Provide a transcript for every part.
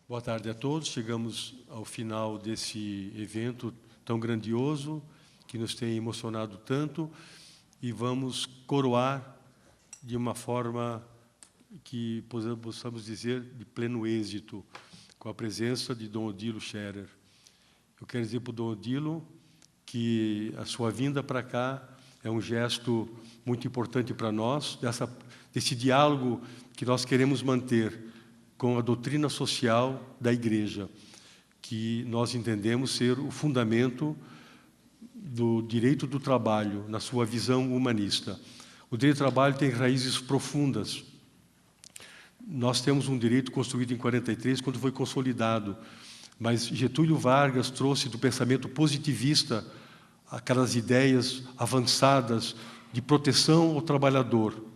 Boa tarde a todos. Chegamos ao final desse evento tão grandioso, que nos tem emocionado tanto, e vamos coroar de uma forma que possamos dizer de pleno êxito, com a presença de Dom Odilo Scherer. Eu quero dizer para o Dom Odilo que a sua vinda para cá é um gesto muito importante para nós, desse diálogo que nós queremos manter com a doutrina social da Igreja, que nós entendemos ser o fundamento do direito do trabalho, na sua visão humanista. O direito do trabalho tem raízes profundas. Nós temos um direito construído em 43, quando foi consolidado, mas Getúlio Vargas trouxe do pensamento positivista aquelas ideias avançadas de proteção ao trabalhador.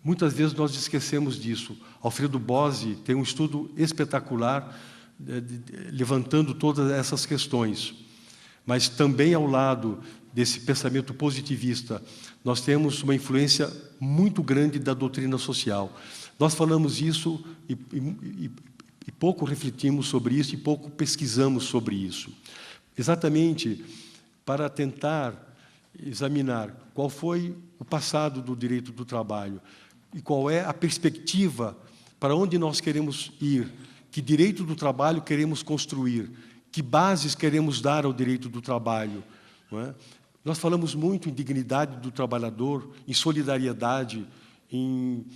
Muitas vezes nós esquecemos disso. Alfredo Bozzi tem um estudo espetacular levantando todas essas questões. Mas também ao lado desse pensamento positivista, nós temos uma influência muito grande da doutrina social. Nós falamos isso e pouco refletimos sobre isso e pouco pesquisamos sobre isso. Exatamente para tentar examinar qual foi o passado do direito do trabalho e qual é a perspectiva para onde nós queremos ir, que direito do trabalho queremos construir, que bases queremos dar ao direito do trabalho. Não é? Nós falamos muito em dignidade do trabalhador, em solidariedade, em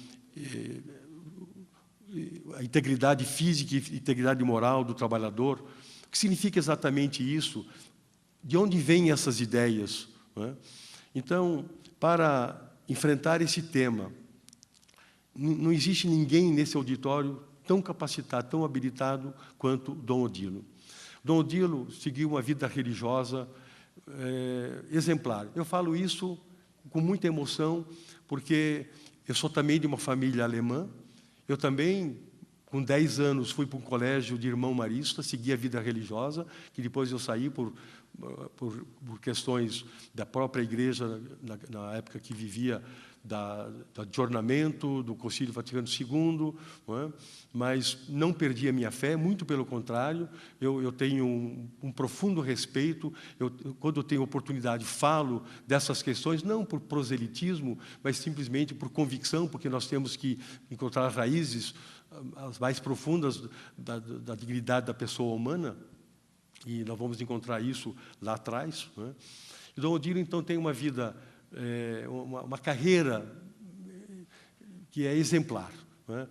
a integridade física e integridade moral do trabalhador. O que significa exatamente isso? De onde vêm essas ideias? Não é? Então, para enfrentar esse tema, não existe ninguém nesse auditório tão capacitado, tão habilitado quanto Dom Odilo. Dom Odilo seguiu uma vida religiosa exemplar. Eu falo isso com muita emoção, porque eu sou também de uma família alemã. Eu também, com 10 anos, fui para um colégio de irmão marista, segui a vida religiosa, que depois eu saí por questões da própria igreja, na época que vivia, do adjornamento do Concílio Vaticano II, não é? Mas não perdi a minha fé, muito pelo contrário, eu tenho um profundo respeito, quando eu tenho oportunidade, falo dessas questões, não por proselitismo, mas simplesmente por convicção, porque nós temos que encontrar raízes as mais profundas da dignidade da pessoa humana, e nós vamos encontrar isso lá atrás. Não é? E Dom Odilo, então, tem uma vida, uma carreira que é exemplar. Não é?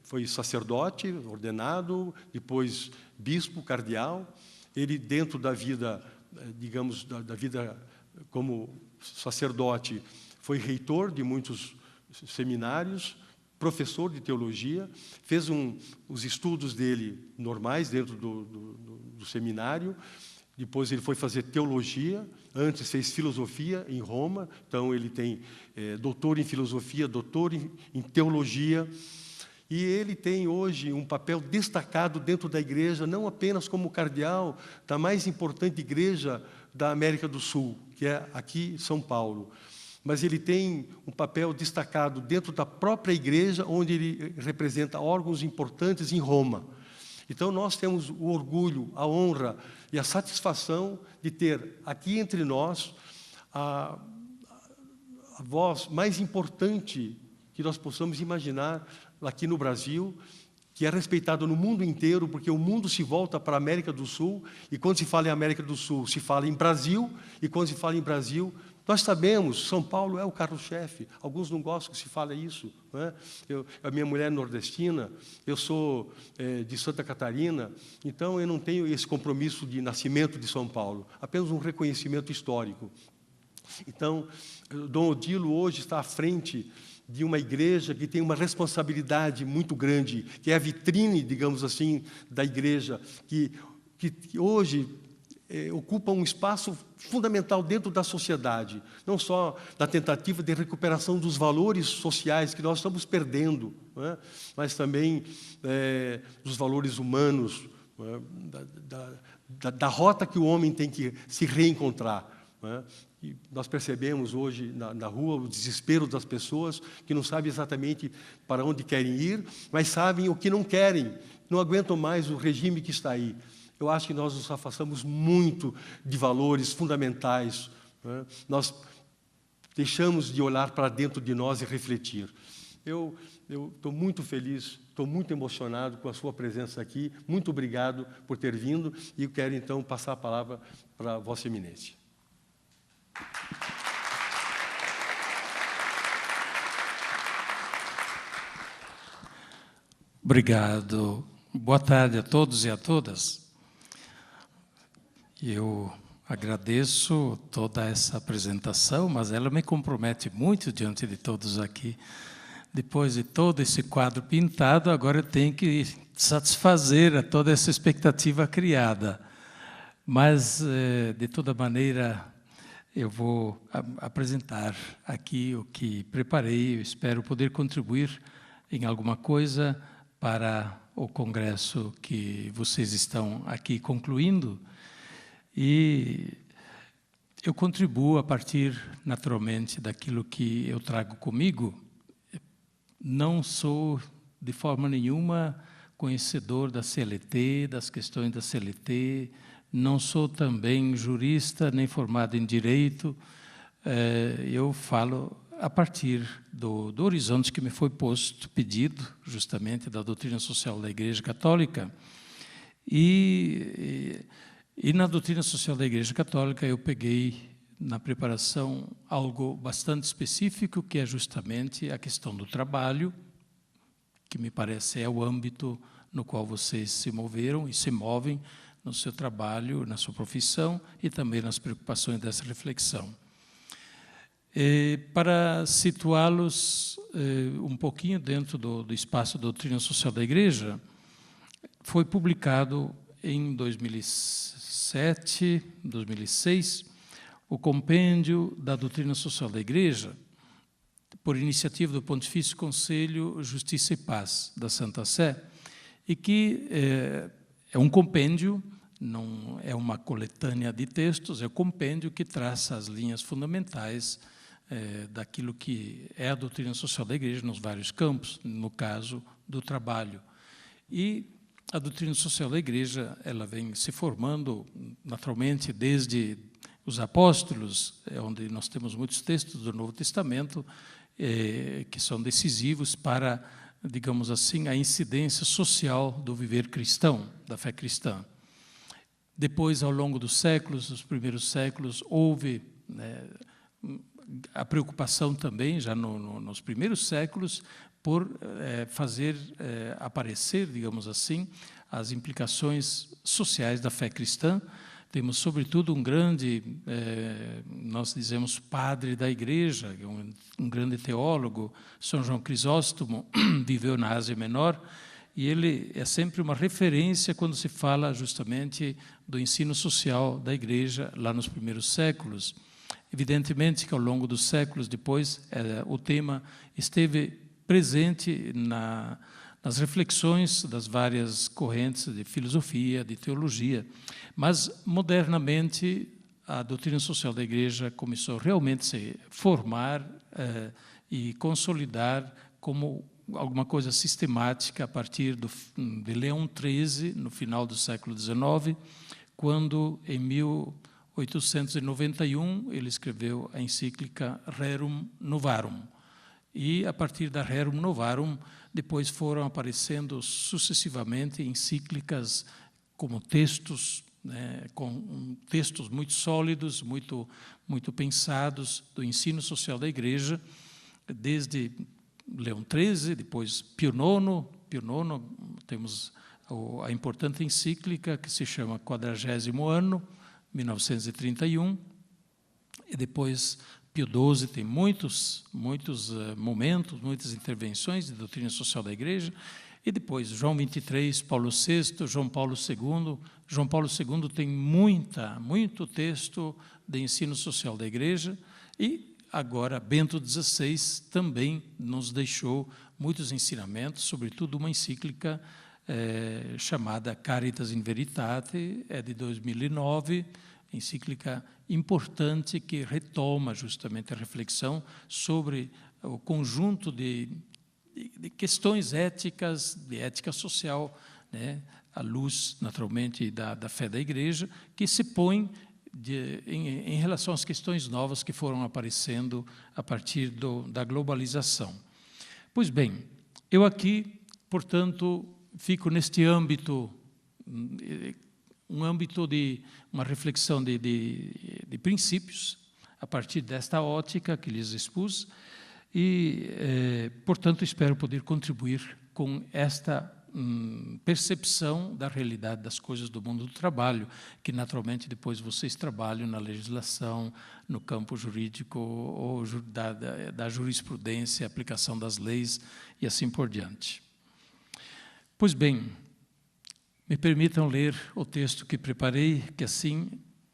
Foi sacerdote, ordenado, depois bispo, cardeal. Ele, dentro da vida, digamos, da vida como sacerdote, foi reitor de muitos seminários, professor de teologia, fez os estudos dele normais dentro do seminário, depois ele foi fazer teologia, antes fez filosofia em Roma, então ele tem doutor em filosofia, doutor em teologia, e ele tem hoje um papel destacado dentro da igreja, não apenas como cardeal da mais importante igreja da América do Sul, que é aqui São Paulo, mas ele tem um papel destacado dentro da própria igreja, onde ele representa órgãos importantes em Roma. Então, nós temos o orgulho, a honra e a satisfação de ter aqui entre nós a voz mais importante que nós possamos imaginar aqui no Brasil, que é respeitado no mundo inteiro, porque o mundo se volta para a América do Sul, e quando se fala em América do Sul, se fala em Brasil, e quando se fala em Brasil, nós sabemos, São Paulo é o carro-chefe. Alguns não gostam que se fale isso. Não é? A minha mulher é nordestina, eu sou de Santa Catarina, então eu não tenho esse compromisso de nascimento de São Paulo, apenas um reconhecimento histórico. Então, Dom Odilo hoje está à frente de uma igreja que tem uma responsabilidade muito grande, que é a vitrine, digamos assim, da igreja, que hoje ocupa um espaço fundamental dentro da sociedade, não só na tentativa de recuperação dos valores sociais que nós estamos perdendo, não é? Mas também dos valores humanos, não é? da rota que o homem tem que se reencontrar. não é? E nós percebemos hoje na rua o desespero das pessoas que não sabem exatamente para onde querem ir, mas sabem o que não querem, não aguentam mais o regime que está aí. Eu acho que nós nos afastamos muito de valores fundamentais, não é? Nós deixamos de olhar para dentro de nós e refletir. Eu estou muito feliz, estou muito emocionado com a sua presença aqui. Muito obrigado por ter vindo e eu quero, então, passar a palavra para Vossa Eminência. Obrigado. Boa tarde a todos e a todas. Eu agradeço toda essa apresentação, mas ela me compromete muito diante de todos aqui. Depois de todo esse quadro pintado, agora eu tenho que satisfazer a toda essa expectativa criada. Mas, de toda maneira, eu vou apresentar aqui o que preparei. Eu espero poder contribuir em alguma coisa para o congresso que vocês estão aqui concluindo. E eu contribuo a partir, naturalmente, daquilo que eu trago comigo. Não sou, de forma nenhuma, conhecedor da CLT, das questões da CLT, não sou também jurista, nem formado em Direito. Eu falo a partir do horizonte que me foi posto, pedido, justamente, da doutrina social da Igreja Católica. E na doutrina social da Igreja Católica eu peguei na preparação algo bastante específico, que é justamente a questão do trabalho, que me parece é o âmbito no qual vocês se moveram e se movem no seu trabalho, na sua profissão e também nas preocupações dessa reflexão. Para situá-los um pouquinho dentro do espaço da doutrina social da Igreja, foi publicado em 2007, 2006, o Compêndio da Doutrina Social da Igreja, por iniciativa do Pontifício Conselho Justiça e Paz da Santa Sé, e que é um compêndio, não é uma coletânea de textos, é um compêndio que traça as linhas fundamentais daquilo que é a doutrina social da Igreja nos vários campos, no caso do trabalho. E a doutrina social da Igreja, ela vem se formando naturalmente desde os apóstolos, onde nós temos muitos textos do Novo Testamento que são decisivos para, digamos assim, a incidência social do viver cristão, da fé cristã. Depois, ao longo dos séculos, os primeiros séculos, houve a preocupação também, já nos primeiros séculos, por fazer aparecer, digamos assim, as implicações sociais da fé cristã. Temos, sobretudo, um grande, nós dizemos, padre da Igreja, um grande teólogo, São João Crisóstomo, viveu na Ásia Menor, e ele é sempre uma referência quando se fala justamente do ensino social da Igreja lá nos primeiros séculos. Evidentemente que, ao longo dos séculos depois, o tema esteve presente nas reflexões das várias correntes de filosofia, de teologia, mas, modernamente, a doutrina social da Igreja começou realmente a se formar e consolidar como alguma coisa sistemática a partir de Leão XIII, no final do século XIX, quando, em 1891, ele escreveu a encíclica Rerum Novarum. E, a partir da Rerum Novarum, depois foram aparecendo sucessivamente encíclicas como textos, com textos muito sólidos, muito pensados do ensino social da Igreja, desde Leão XIII, depois Pio IX, temos a importante encíclica que se chama 40º Ano, 1931, e depois Pio XII tem muitos momentos, muitas intervenções de doutrina social da Igreja, e depois João XXIII, Paulo VI, João Paulo II. João Paulo II tem muito texto de ensino social da Igreja, e agora Bento XVI também nos deixou muitos ensinamentos, sobretudo uma encíclica chamada Caritas in Veritate, é de 2009, encíclica importante que retoma justamente a reflexão sobre o conjunto de questões éticas, de ética social, né, à luz, naturalmente, da fé da Igreja, que se põe em relação às questões novas que foram aparecendo a partir da globalização. Pois bem, eu aqui, portanto, fico neste âmbito, um âmbito de uma reflexão de princípios, a partir desta ótica que lhes expus, e, portanto, espero poder contribuir com esta percepção da realidade das coisas do mundo do trabalho, que naturalmente depois vocês trabalham na legislação, no campo jurídico ou da jurisprudência, aplicação das leis e assim por diante. Pois bem, me permitam ler o texto que preparei, que assim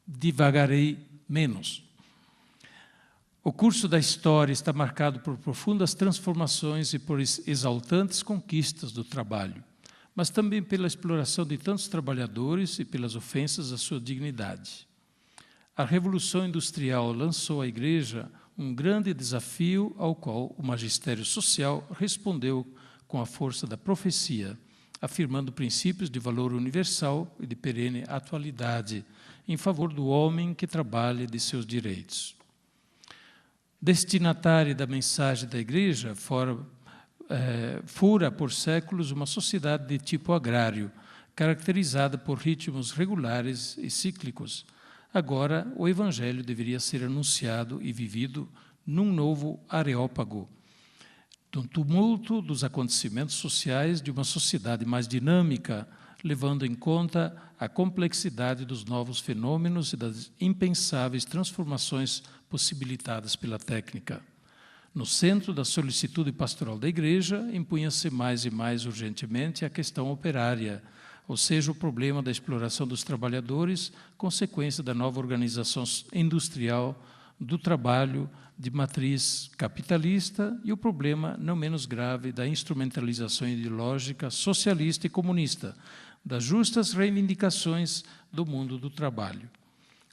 divagarei menos. O curso da história está marcado por profundas transformações e por exaltantes conquistas do trabalho, mas também pela exploração de tantos trabalhadores e pelas ofensas à sua dignidade. A Revolução Industrial lançou à Igreja um grande desafio ao qual o magistério social respondeu com a força da profecia, afirmando princípios de valor universal e de perene atualidade em favor do homem que trabalha de seus direitos. Destinatária da mensagem da Igreja, fora por séculos uma sociedade de tipo agrário, caracterizada por ritmos regulares e cíclicos. Agora, o Evangelho deveria ser anunciado e vivido num novo areópago, do tumulto dos acontecimentos sociais de uma sociedade mais dinâmica, levando em conta a complexidade dos novos fenômenos e das impensáveis transformações possibilitadas pela técnica. No centro da solicitude pastoral da Igreja, impunha-se mais e mais urgentemente a questão operária, ou seja, o problema da exploração dos trabalhadores, consequência da nova organização industrial do trabalho de matriz capitalista e o problema não menos grave da instrumentalização ideológica socialista e comunista, das justas reivindicações do mundo do trabalho.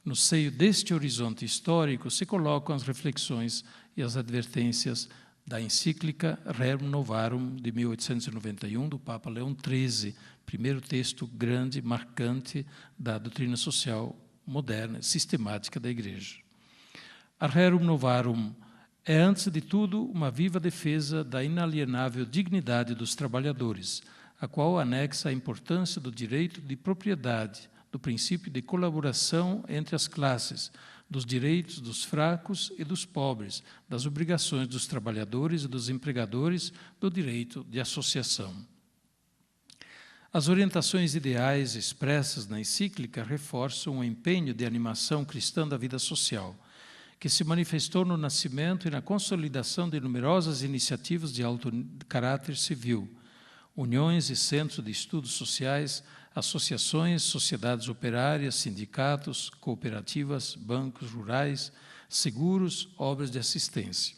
No seio deste horizonte histórico se colocam as reflexões e as advertências da encíclica Rerum Novarum, de 1891, do Papa Leão XIII, primeiro texto grande, marcante da doutrina social moderna, sistemática da Igreja. A Rerum Novarum é, antes de tudo, uma viva defesa da inalienável dignidade dos trabalhadores, a qual anexa a importância do direito de propriedade, do princípio de colaboração entre as classes, dos direitos dos fracos e dos pobres, das obrigações dos trabalhadores e dos empregadores, do direito de associação. As orientações ideais expressas na encíclica reforçam o empenho de animação cristã da vida social, que se manifestou no nascimento e na consolidação de numerosas iniciativas de alto caráter civil, uniões e centros de estudos sociais, associações, sociedades operárias, sindicatos, cooperativas, bancos rurais, seguros, obras de assistência.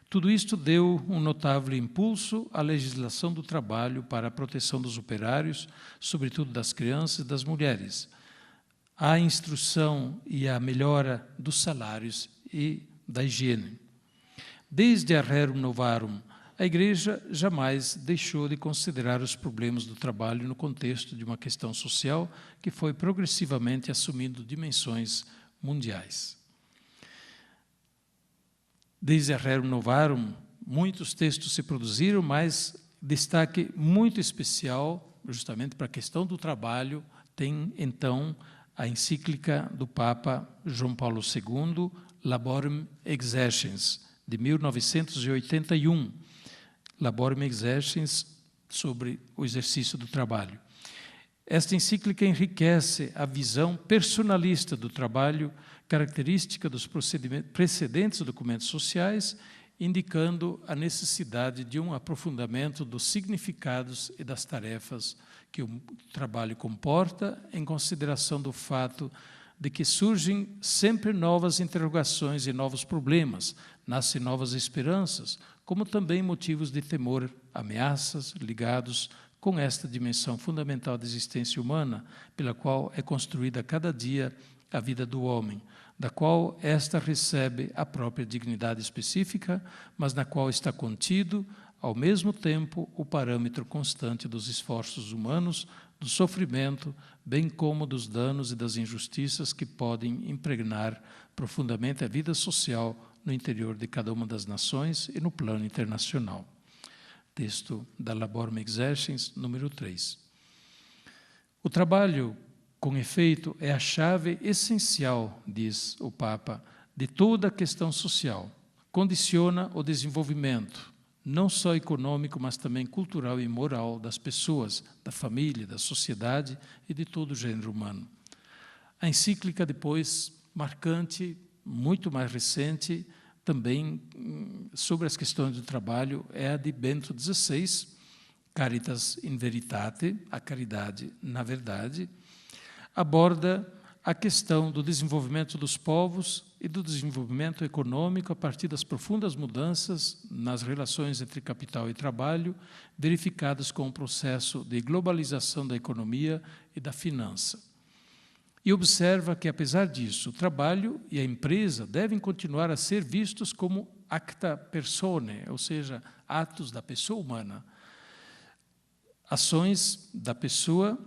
Tudo isto deu um notável impulso à legislação do trabalho para a proteção dos operários, sobretudo das crianças e das mulheres, à instrução e à melhora dos salários e da higiene. Desde a Rerum Novarum, a Igreja jamais deixou de considerar os problemas do trabalho no contexto de uma questão social que foi progressivamente assumindo dimensões mundiais. Desde a Rerum Novarum, muitos textos se produziram, mas destaque muito especial, justamente para a questão do trabalho, tem, então, a encíclica do Papa João Paulo II, Laborem Exercens, de 1981, Laborem Exercens, sobre o exercício do trabalho. Esta encíclica enriquece a visão personalista do trabalho, característica dos precedentes documentos sociais, indicando a necessidade de um aprofundamento dos significados e das tarefas que o trabalho comporta, em consideração do fato de que surgem sempre novas interrogações e novos problemas, nascem novas esperanças, como também motivos de temor, ameaças ligados com esta dimensão fundamental da existência humana, pela qual é construída cada dia a vida do homem, da qual esta recebe a própria dignidade específica, mas na qual está contido, ao mesmo tempo, o parâmetro constante dos esforços humanos, do sofrimento, bem como dos danos e das injustiças que podem impregnar profundamente a vida social no interior de cada uma das nações e no plano internacional. Texto da Laborem Exercens, número 3. O trabalho, com efeito, é a chave essencial, diz o Papa, de toda a questão social. Condiciona o desenvolvimento, não só econômico, mas também cultural e moral das pessoas, da família, da sociedade e de todo o gênero humano. A encíclica, depois, marcante, muito mais recente, também sobre as questões do trabalho, é a de Bento XVI, Caritas in Veritate, a caridade na verdade, aborda a questão do desenvolvimento dos povos e do desenvolvimento econômico a partir das profundas mudanças nas relações entre capital e trabalho, verificadas com o processo de globalização da economia e da finança. E observa que, apesar disso, o trabalho e a empresa devem continuar a ser vistos como acta personae, ou seja, atos da pessoa humana, ações da pessoa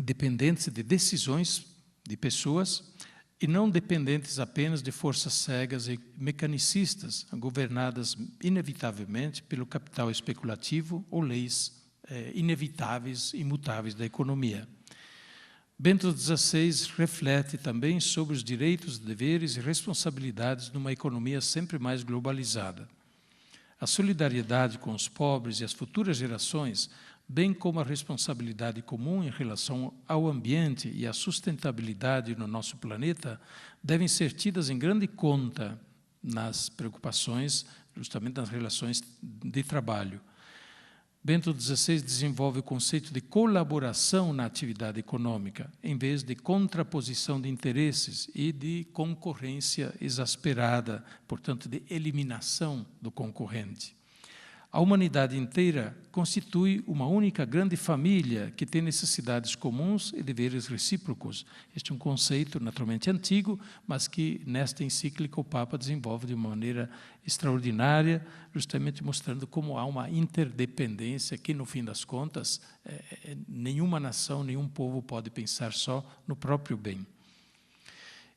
dependentes de decisões de pessoas e não dependentes apenas de forças cegas e mecanicistas, governadas inevitavelmente pelo capital especulativo ou leis inevitáveis e imutáveis da economia. Bento XVI reflete também sobre os direitos, deveres e responsabilidades numa economia sempre mais globalizada. A solidariedade com os pobres e as futuras gerações, bem como a responsabilidade comum em relação ao ambiente e à sustentabilidade no nosso planeta, devem ser tidas em grande conta nas preocupações, justamente nas relações de trabalho. Bento XVI desenvolve o conceito de colaboração na atividade econômica, em vez de contraposição de interesses e de concorrência exasperada, portanto, de eliminação do concorrente. A humanidade inteira constitui uma única grande família que tem necessidades comuns e deveres recíprocos. Este é um conceito naturalmente antigo, mas que nesta encíclica o Papa desenvolve de uma maneira extraordinária, justamente mostrando como há uma interdependência que, no fim das contas, nenhuma nação, nenhum povo pode pensar só no próprio bem.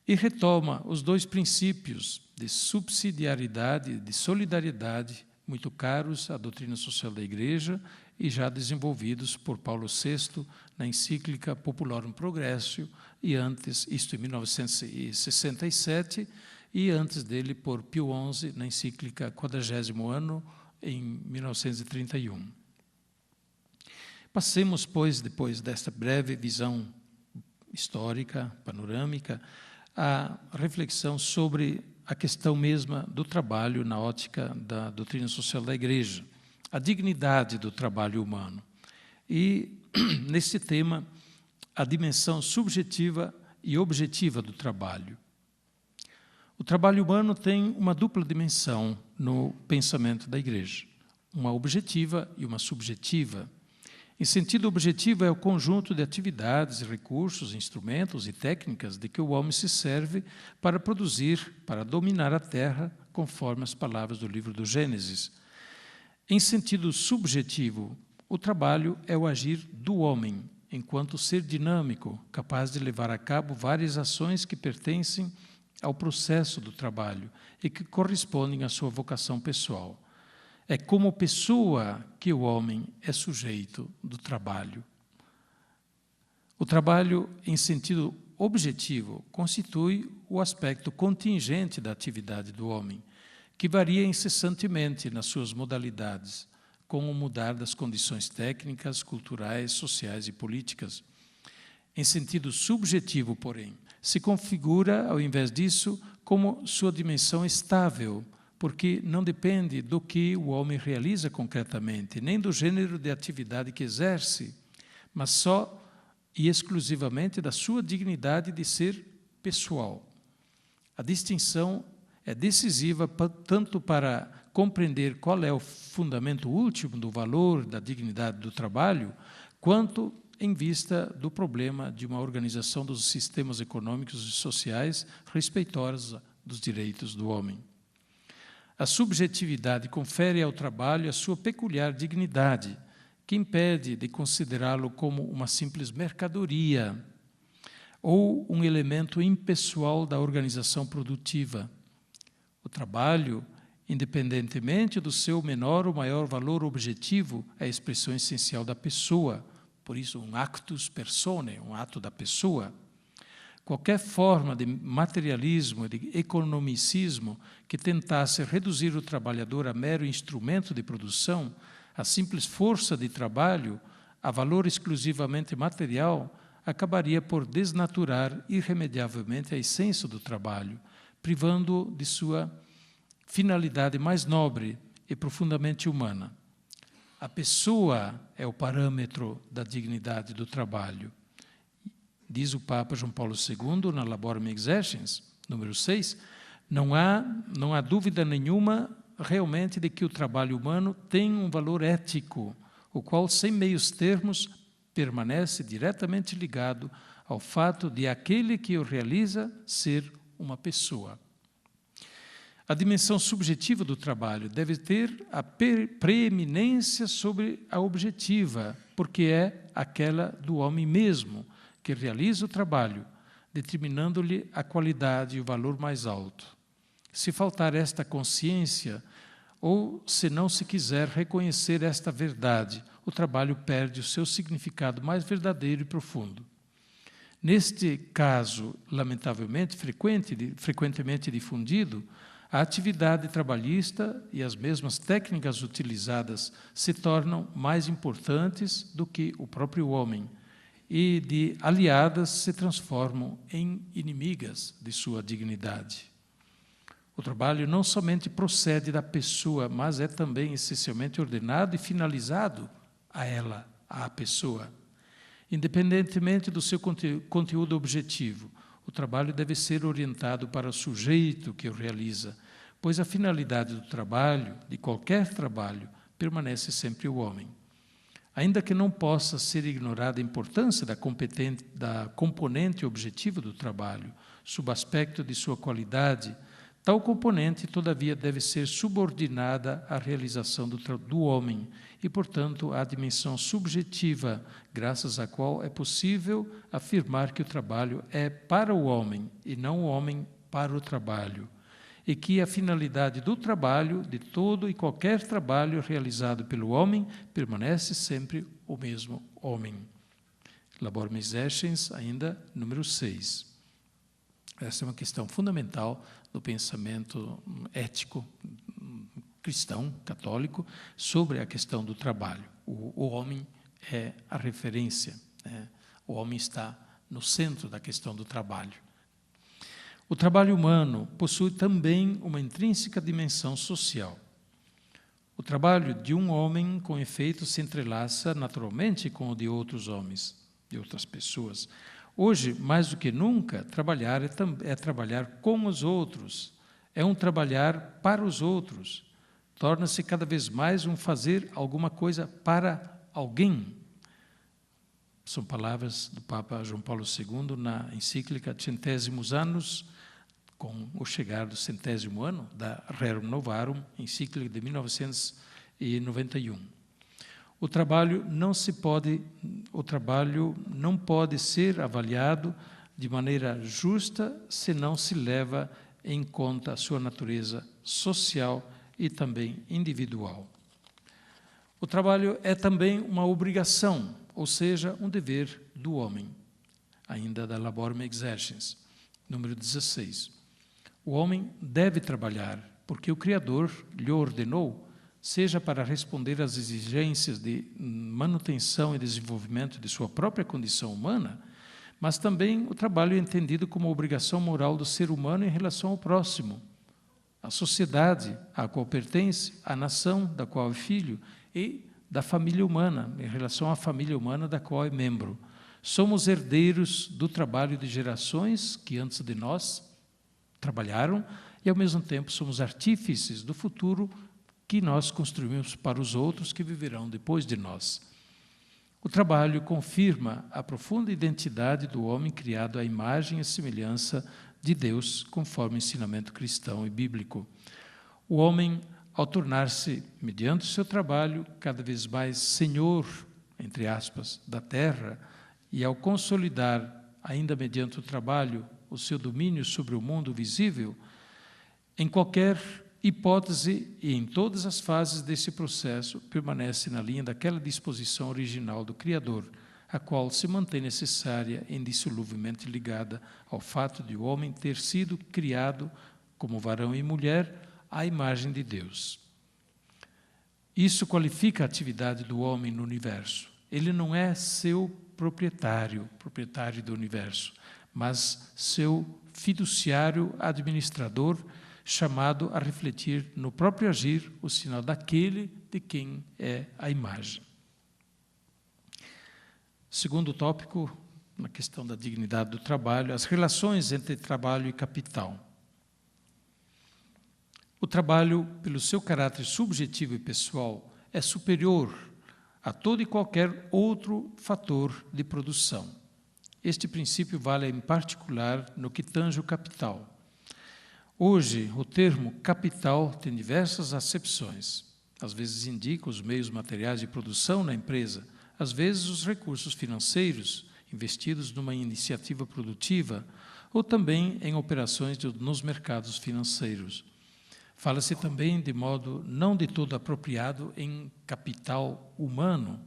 E retoma os dois princípios de subsidiariedade e de solidariedade, muito caros à doutrina social da Igreja e já desenvolvidos por Paulo VI na encíclica Populorum Progressio, e antes, isto em 1967, e antes dele por Pio XI na encíclica 40º Anno, em 1931. Passemos, pois, depois desta breve visão histórica, panorâmica, à reflexão sobre a questão mesma do trabalho na ótica da doutrina social da Igreja, a dignidade do trabalho humano. E, nesse tema, a dimensão subjetiva e objetiva do trabalho. O trabalho humano tem uma dupla dimensão no pensamento da Igreja, uma objetiva e uma subjetiva. Em sentido objetivo, é o conjunto de atividades, recursos, instrumentos e técnicas de que o homem se serve para produzir, para dominar a terra, conforme as palavras do livro do Gênesis. Em sentido subjetivo, o trabalho é o agir do homem, enquanto ser dinâmico, capaz de levar a cabo várias ações que pertencem ao processo do trabalho e que correspondem à sua vocação pessoal. É como pessoa que o homem é sujeito do trabalho. O trabalho, em sentido objetivo, constitui o aspecto contingente da atividade do homem, que varia incessantemente nas suas modalidades, com o mudar das condições técnicas, culturais, sociais e políticas. Em sentido subjetivo, porém, se configura, ao invés disso, como sua dimensão estável, porque não depende do que o homem realiza concretamente, nem do gênero de atividade que exerce, mas só e exclusivamente da sua dignidade de ser pessoal. A distinção é decisiva tanto para compreender qual é o fundamento último do valor da dignidade do trabalho, quanto em vista do problema de uma organização dos sistemas econômicos e sociais respeitosa dos direitos do homem. A subjetividade confere ao trabalho a sua peculiar dignidade, que impede de considerá-lo como uma simples mercadoria ou um elemento impessoal da organização produtiva. O trabalho, independentemente do seu menor ou maior valor objetivo, é a expressão essencial da pessoa, por isso um actus personae, um ato da pessoa. Qualquer forma de materialismo, de economicismo que tentasse reduzir o trabalhador a mero instrumento de produção, a simples força de trabalho, a valor exclusivamente material, acabaria por desnaturar irremediavelmente a essência do trabalho, privando-o de sua finalidade mais nobre e profundamente humana. A pessoa é o parâmetro da dignidade do trabalho. Diz o Papa João Paulo II, na Laborem Exercens, número 6, não há dúvida nenhuma realmente de que o trabalho humano tem um valor ético, o qual, sem meios termos, permanece diretamente ligado ao fato de aquele que o realiza ser uma pessoa. A dimensão subjetiva do trabalho deve ter a preeminência sobre a objetiva, porque é aquela do homem mesmo, que realiza o trabalho, determinando-lhe a qualidade e o valor mais alto. Se faltar esta consciência, ou se não se quiser reconhecer esta verdade, o trabalho perde o seu significado mais verdadeiro e profundo. Neste caso, lamentavelmente frequentemente difundido, a atividade trabalhista e as mesmas técnicas utilizadas se tornam mais importantes do que o próprio homem, e de aliadas se transformam em inimigas de sua dignidade. O trabalho não somente procede da pessoa, mas é também essencialmente ordenado e finalizado a ela, à pessoa. Independentemente do seu conteúdo objetivo, o trabalho deve ser orientado para o sujeito que o realiza, pois a finalidade do trabalho, de qualquer trabalho, permanece sempre o homem. Ainda que não possa ser ignorada a importância da componente objetiva do trabalho, sob aspecto de sua qualidade, tal componente, todavia, deve ser subordinada à realização do homem e, portanto, à dimensão subjetiva, graças à qual é possível afirmar que o trabalho é para o homem e não o homem para o trabalho, e que a finalidade do trabalho, de todo e qualquer trabalho realizado pelo homem, permanece sempre o mesmo homem. Laborem Exercens, ainda, número 6. Essa é uma questão fundamental do pensamento ético cristão, católico, sobre a questão do trabalho. O homem é a referência, né? O homem está no centro da questão do trabalho. O trabalho humano possui também uma intrínseca dimensão social. O trabalho de um homem, com efeito, se entrelaça naturalmente com o de outros homens, de outras pessoas. Hoje, mais do que nunca, trabalhar é trabalhar com os outros, é um trabalhar para os outros. Torna-se cada vez mais um fazer alguma coisa para alguém. São palavras do Papa João Paulo II na encíclica Centésimos Annus, com o chegar do 100º ano da Rerum Novarum, encíclica de 1991. O trabalho não pode ser avaliado de maneira justa se não se leva em conta a sua natureza social e também individual. O trabalho é também uma obrigação, ou seja, um dever do homem, ainda da Laborem Exercens, número 16. O homem deve trabalhar, porque o Criador lhe ordenou, seja para responder às exigências de manutenção e desenvolvimento de sua própria condição humana, mas também o trabalho é entendido como obrigação moral do ser humano em relação ao próximo, à sociedade à qual pertence, à nação da qual é filho e da família humana, em relação à família humana da qual é membro. Somos herdeiros do trabalho de gerações que antes de nós trabalharam e, ao mesmo tempo, somos artífices do futuro que nós construímos para os outros que viverão depois de nós. O trabalho confirma a profunda identidade do homem criado à imagem e semelhança de Deus, conforme o ensinamento cristão e bíblico. O homem, ao tornar-se, mediante o seu trabalho, cada vez mais senhor, entre aspas, da terra, e ao consolidar, ainda mediante o trabalho, o seu domínio sobre o mundo visível, em qualquer hipótese e em todas as fases desse processo, permanece na linha daquela disposição original do Criador, a qual se mantém necessária e indissoluvelmente ligada ao fato de o homem ter sido criado como varão e mulher à imagem de Deus. Isso qualifica a atividade do homem no universo. Ele não é seu proprietário do universo, mas seu fiduciário administrador, chamado a refletir no próprio agir o sinal daquele de quem é a imagem. Segundo tópico, na questão da dignidade do trabalho, as relações entre trabalho e capital. O trabalho, pelo seu caráter subjetivo e pessoal, é superior a todo e qualquer outro fator de produção. Este princípio vale em particular no que tange o capital. Hoje, o termo capital tem diversas acepções. Às vezes indica os meios materiais de produção na empresa, às vezes os recursos financeiros investidos numa iniciativa produtiva ou também em operações nos mercados financeiros. Fala-se também, de modo não de todo apropriado, em capital humano,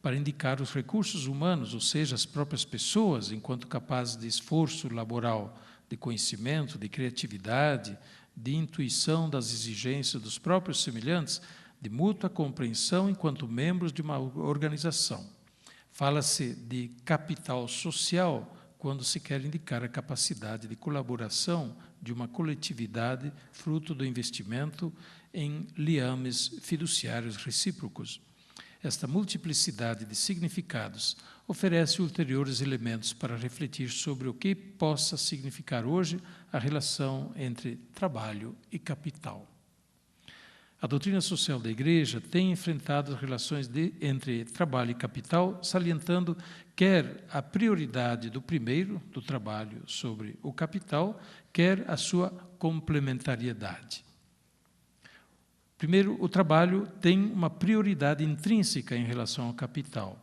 para indicar os recursos humanos, ou seja, as próprias pessoas, enquanto capazes de esforço laboral, de conhecimento, de criatividade, de intuição das exigências dos próprios semelhantes, de mútua compreensão enquanto membros de uma organização. Fala-se de capital social quando se quer indicar a capacidade de colaboração de uma coletividade fruto do investimento em liames fiduciários recíprocos. Esta multiplicidade de significados oferece ulteriores elementos para refletir sobre o que possa significar hoje a relação entre trabalho e capital. A doutrina social da Igreja tem enfrentado as relações entre trabalho e capital, salientando quer a prioridade do primeiro, do trabalho, sobre o capital, quer a sua complementariedade. Primeiro, o trabalho tem uma prioridade intrínseca em relação ao capital.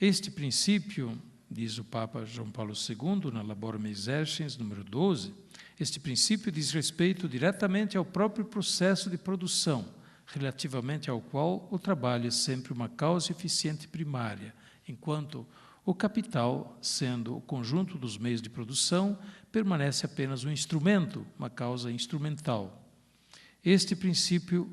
Este princípio, diz o Papa João Paulo II, na Laborem Exercens, número 12, este princípio diz respeito diretamente ao próprio processo de produção, relativamente ao qual o trabalho é sempre uma causa eficiente primária, enquanto o capital, sendo o conjunto dos meios de produção, permanece apenas um instrumento, uma causa instrumental. Este princípio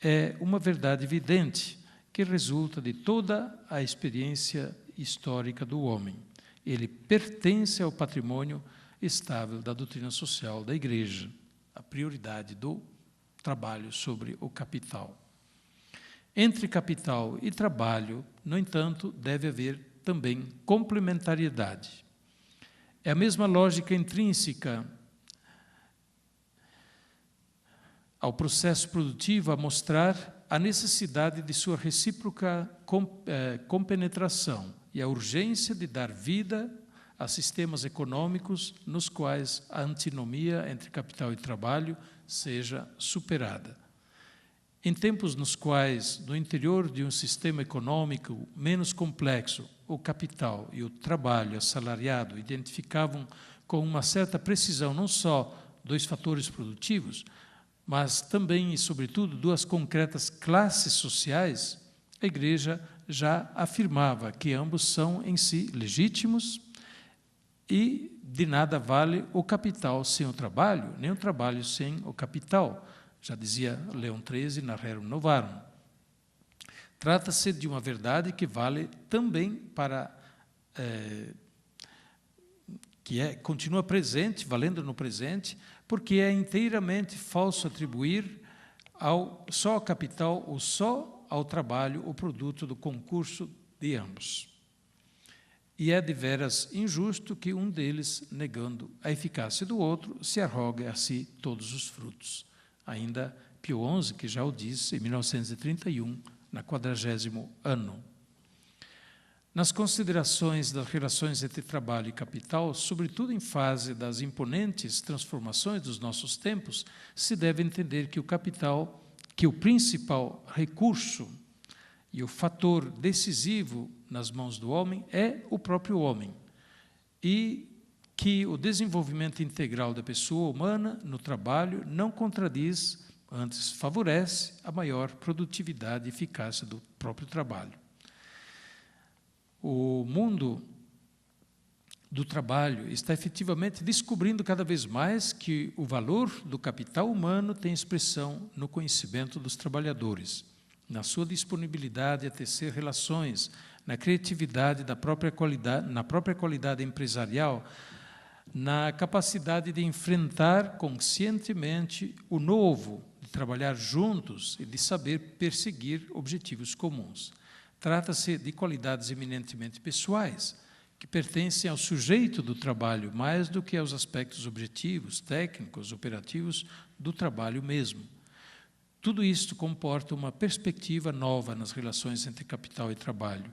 é uma verdade evidente que resulta de toda a experiência histórica do homem. Ele pertence ao patrimônio estável da doutrina social da Igreja, a prioridade do trabalho sobre o capital. Entre capital e trabalho, no entanto, deve haver também complementariedade. É a mesma lógica intrínseca ao processo produtivo a mostrar a necessidade de sua recíproca compenetração e a urgência de dar vida a sistemas econômicos nos quais a antinomia entre capital e trabalho seja superada. Em tempos nos quais, no interior de um sistema econômico menos complexo, o capital e o trabalho assalariado identificavam com uma certa precisão não só dois fatores produtivos, mas também e sobretudo duas concretas classes sociais, a Igreja já afirmava que ambos são em si legítimos e de nada vale o capital sem o trabalho, nem o trabalho sem o capital. Já dizia Leão XIII na Rerum Novarum. Trata-se de uma verdade que vale também para continua presente, valendo no presente, porque é inteiramente falso atribuir só ao capital ou só ao trabalho o produto do concurso de ambos. E é deveras injusto que um deles, negando a eficácia do outro, se arrogue a si todos os frutos. Ainda Pio XI, que já o disse, em 1931, na 40º ano. Nas considerações das relações entre trabalho e capital, sobretudo em fase das imponentes transformações dos nossos tempos, se deve entender que o principal recurso e o fator decisivo nas mãos do homem é o próprio homem, e que o desenvolvimento integral da pessoa humana no trabalho não contradiz, antes favorece a maior produtividade e eficácia do próprio trabalho. O mundo do trabalho está efetivamente descobrindo cada vez mais que o valor do capital humano tem expressão no conhecimento dos trabalhadores, na sua disponibilidade a tecer relações, na criatividade na própria qualidade empresarial, na capacidade de enfrentar conscientemente o novo, de trabalhar juntos e de saber perseguir objetivos comuns. Trata-se de qualidades eminentemente pessoais, que pertencem ao sujeito do trabalho mais do que aos aspectos objetivos, técnicos, operativos do trabalho mesmo. Tudo isto comporta uma perspectiva nova nas relações entre capital e trabalho.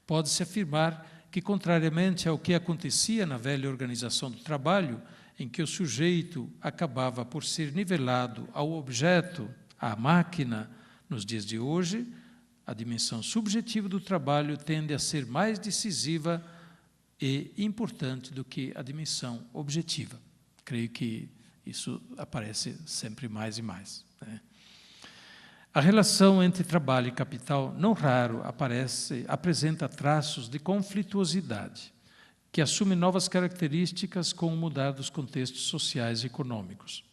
Pode-se afirmar que, contrariamente ao que acontecia na velha organização do trabalho, em que o sujeito acabava por ser nivelado ao objeto, à máquina, nos dias de hoje, a dimensão subjetiva do trabalho tende a ser mais decisiva e importante do que a dimensão objetiva. Creio que isso aparece sempre mais e mais, né? A relação entre trabalho e capital, não raro, apresenta traços de conflituosidade, que assume novas características com o mudar dos contextos sociais e econômicos.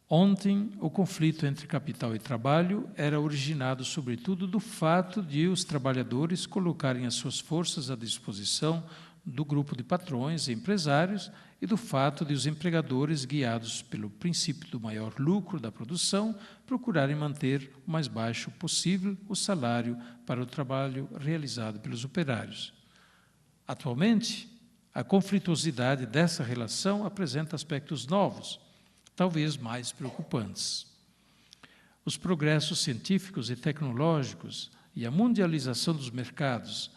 Ontem, o conflito entre capital e trabalho era originado, sobretudo, do fato de os trabalhadores colocarem as suas forças à disposição do grupo de patrões e empresários e do fato de os empregadores, guiados pelo princípio do maior lucro da produção, procurarem manter o mais baixo possível o salário para o trabalho realizado pelos operários. Atualmente, a conflituosidade dessa relação apresenta aspectos novos, talvez mais preocupantes. Os progressos científicos e tecnológicos e a mundialização dos mercados,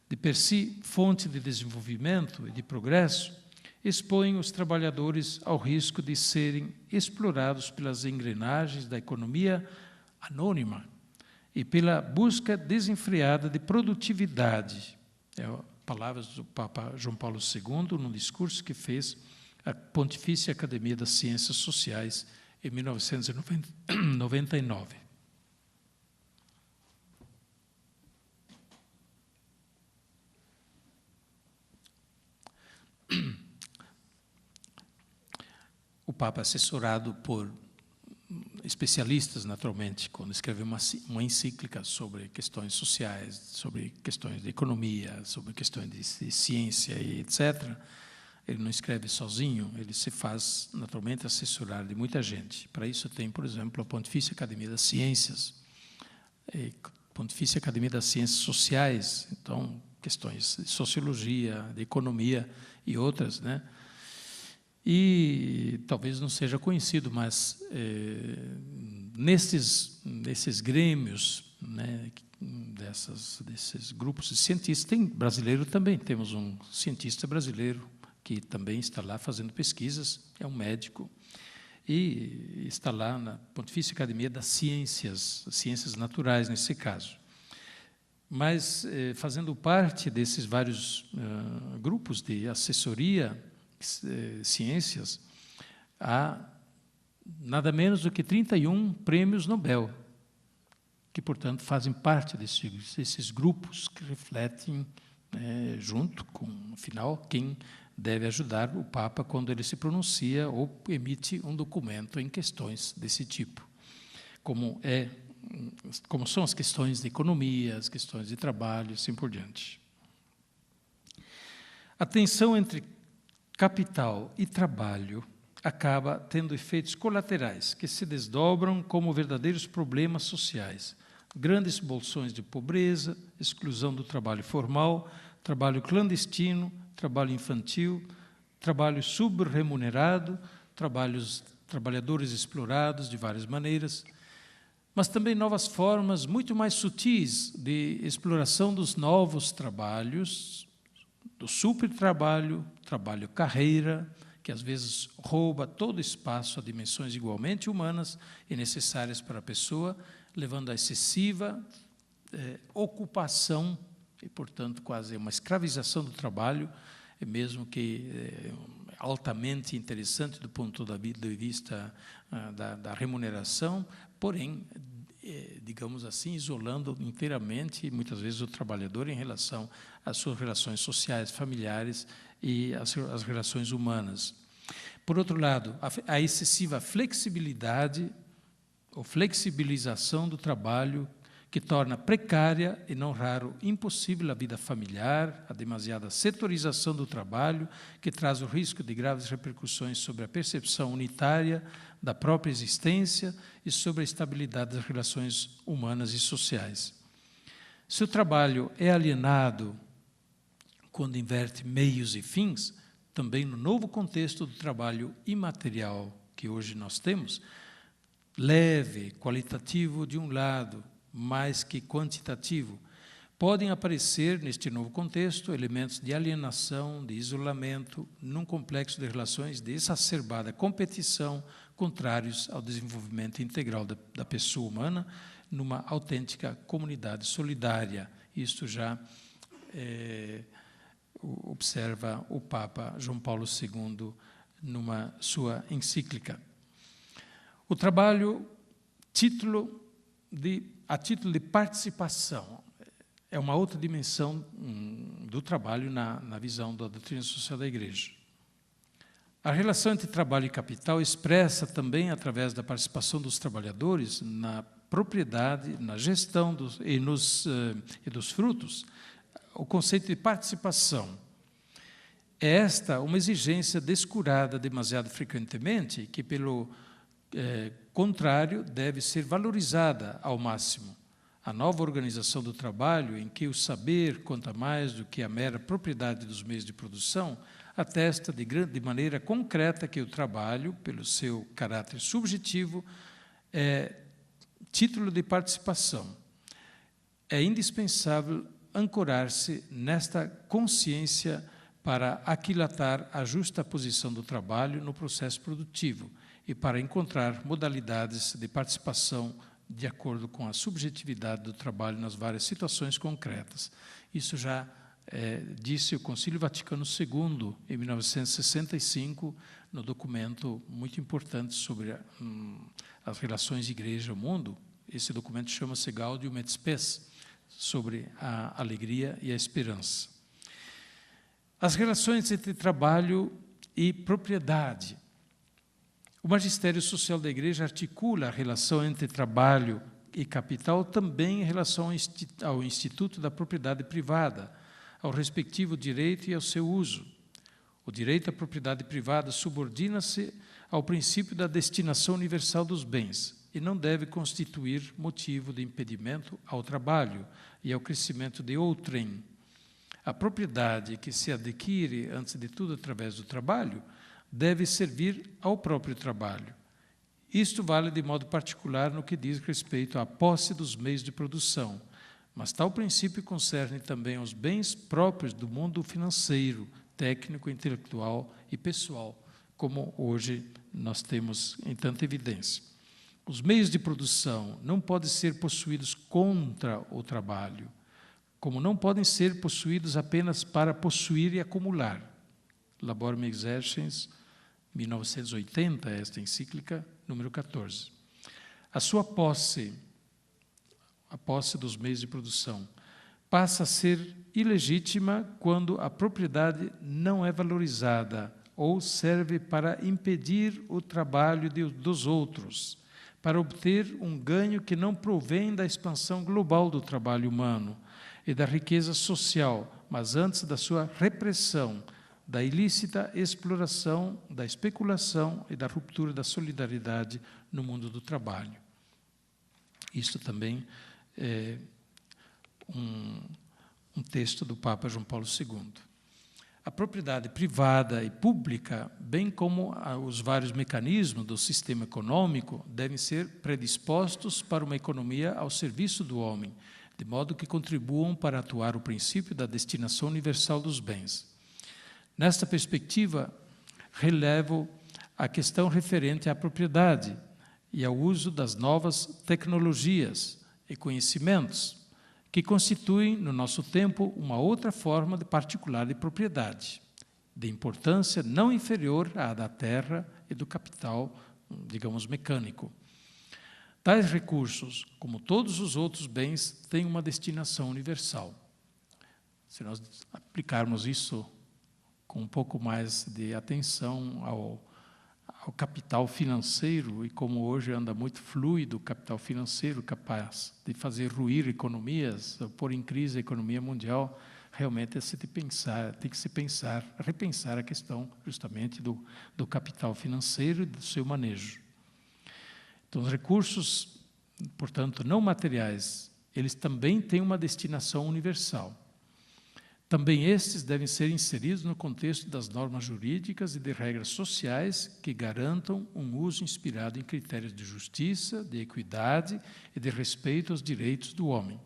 de per si fonte de desenvolvimento e de progresso, expõem os trabalhadores ao risco de serem explorados pelas engrenagens da economia anônima e pela busca desenfreada de produtividade. Palavras do Papa João Paulo II, num discurso que fez a Pontifícia Academia das Ciências Sociais em 1999. O Papa, assessorado por especialistas, naturalmente, quando escreveu uma encíclica sobre questões sociais, sobre questões de economia, sobre questões de ciência e etc., ele não escreve sozinho, ele se faz, naturalmente, assessorar de muita gente. Para isso tem, por exemplo, a Pontifícia Academia das Ciências, Pontifícia Academia das Ciências Sociais, então, questões de sociologia, de economia e outras, né? E talvez não seja conhecido, mas nesses grêmios, né, desses grupos de cientistas, tem brasileiro também, temos um cientista brasileiro que também está lá fazendo pesquisas, é um médico, e está lá na Pontifícia Academia das Ciências Naturais, nesse caso. Mas, fazendo parte desses vários grupos de assessoria, ciências, há nada menos do que 31 prêmios Nobel, que, portanto, fazem parte desses grupos que refletem, junto com, afinal, quem deve ajudar o Papa quando ele se pronuncia ou emite um documento em questões desse tipo, como são as questões de economia, as questões de trabalho, e assim por diante. A tensão entre capital e trabalho acaba tendo efeitos colaterais que se desdobram como verdadeiros problemas sociais. Grandes bolsões de pobreza, exclusão do trabalho formal, trabalho clandestino, trabalho infantil, trabalho subremunerado, trabalhadores explorados de várias maneiras, mas também novas formas muito mais sutis de exploração dos novos trabalhos, do supertrabalho, trabalho-carreira, que às vezes rouba todo o espaço a dimensões igualmente humanas e necessárias para a pessoa, levando a excessiva ocupação e, portanto, quase uma escravização do trabalho, mesmo que altamente interessante do ponto de vista da remuneração, porém, digamos assim, isolando inteiramente, muitas vezes, o trabalhador em relação às suas relações sociais, familiares e às relações humanas. Por outro lado, a excessiva flexibilidade ou flexibilização do trabalho, que torna precária e, não raro, impossível a vida familiar, a demasiada setorização do trabalho, que traz o risco de graves repercussões sobre a percepção unitária da própria existência e sobre a estabilidade das relações humanas e sociais. Se o trabalho é alienado quando inverte meios e fins, também no novo contexto do trabalho imaterial que hoje nós temos, leve, qualitativo de um lado, mais que quantitativo, podem aparecer, neste novo contexto, elementos de alienação, de isolamento, num complexo de relações de exacerbada competição, contrários ao desenvolvimento integral da pessoa humana, numa autêntica comunidade solidária. Isto já observa o Papa João Paulo II numa sua encíclica. O trabalho, a título de participação, é uma outra dimensão do trabalho na visão da doutrina social da Igreja. A relação entre trabalho e capital expressa também, através da participação dos trabalhadores, na propriedade, na gestão e dos frutos, o conceito de participação. É esta uma exigência descurada demasiado frequentemente, que, pelo contrário, deve ser valorizada ao máximo. A nova organização do trabalho, em que o saber conta mais do que a mera propriedade dos meios de produção, atesta de maneira concreta que o trabalho, pelo seu caráter subjetivo, é título de participação. É indispensável ancorar-se nesta consciência para aquilatar a justa posição do trabalho no processo produtivo e para encontrar modalidades de participação de acordo com a subjetividade do trabalho nas várias situações concretas. Isso já disse o Concílio Vaticano II, em 1965, no documento muito importante sobre as relações igreja-mundo. Esse documento chama-se Gaudium et Spes, sobre a alegria e a esperança. As relações entre trabalho e propriedade. O magistério social da Igreja articula a relação entre trabalho e capital também em relação ao Instituto da Propriedade Privada, ao respectivo direito e ao seu uso. O direito à propriedade privada subordina-se ao princípio da destinação universal dos bens e não deve constituir motivo de impedimento ao trabalho e ao crescimento de outrem. A propriedade que se adquire, antes de tudo, através do trabalho, deve servir ao próprio trabalho. Isto vale de modo particular no que diz respeito à posse dos meios de produção, mas tal princípio concerne também aos bens próprios do mundo financeiro, técnico, intelectual e pessoal, como hoje nós temos em tanta evidência. Os meios de produção não podem ser possuídos contra o trabalho, como não podem ser possuídos apenas para possuir e acumular. Laborem Exercens, 1980, esta encíclica, número 14. A sua posse, a posse dos meios de produção, passa a ser ilegítima quando a propriedade não é valorizada ou serve para impedir o trabalho dos outros, para obter um ganho que não provém da expansão global do trabalho humano e da riqueza social, mas antes da sua repressão, da ilícita exploração, da especulação e da ruptura da solidariedade no mundo do trabalho. Isto também é um texto do Papa João Paulo II. A propriedade privada e pública, bem como os vários mecanismos do sistema econômico, devem ser predispostos para uma economia ao serviço do homem, de modo que contribuam para atuar o princípio da destinação universal dos bens. Nesta perspectiva, relevo a questão referente à propriedade e ao uso das novas tecnologias e conhecimentos, que constituem, no nosso tempo, uma outra forma de particular de propriedade, de importância não inferior à da terra e do capital, digamos, mecânico. Tais recursos, como todos os outros bens, têm uma destinação universal. Se nós aplicarmos isso com um pouco mais de atenção ao capital financeiro, e como hoje anda muito fluido o capital financeiro, capaz de fazer ruir economias, pôr em crise a economia mundial, realmente tem que se repensar a questão justamente do capital financeiro e do seu manejo. Então, os recursos, portanto, não materiais, eles também têm uma destinação universal. Também estes devem ser inseridos no contexto das normas jurídicas e de regras sociais que garantam um uso inspirado em critérios de justiça, de equidade e de respeito aos direitos do homem.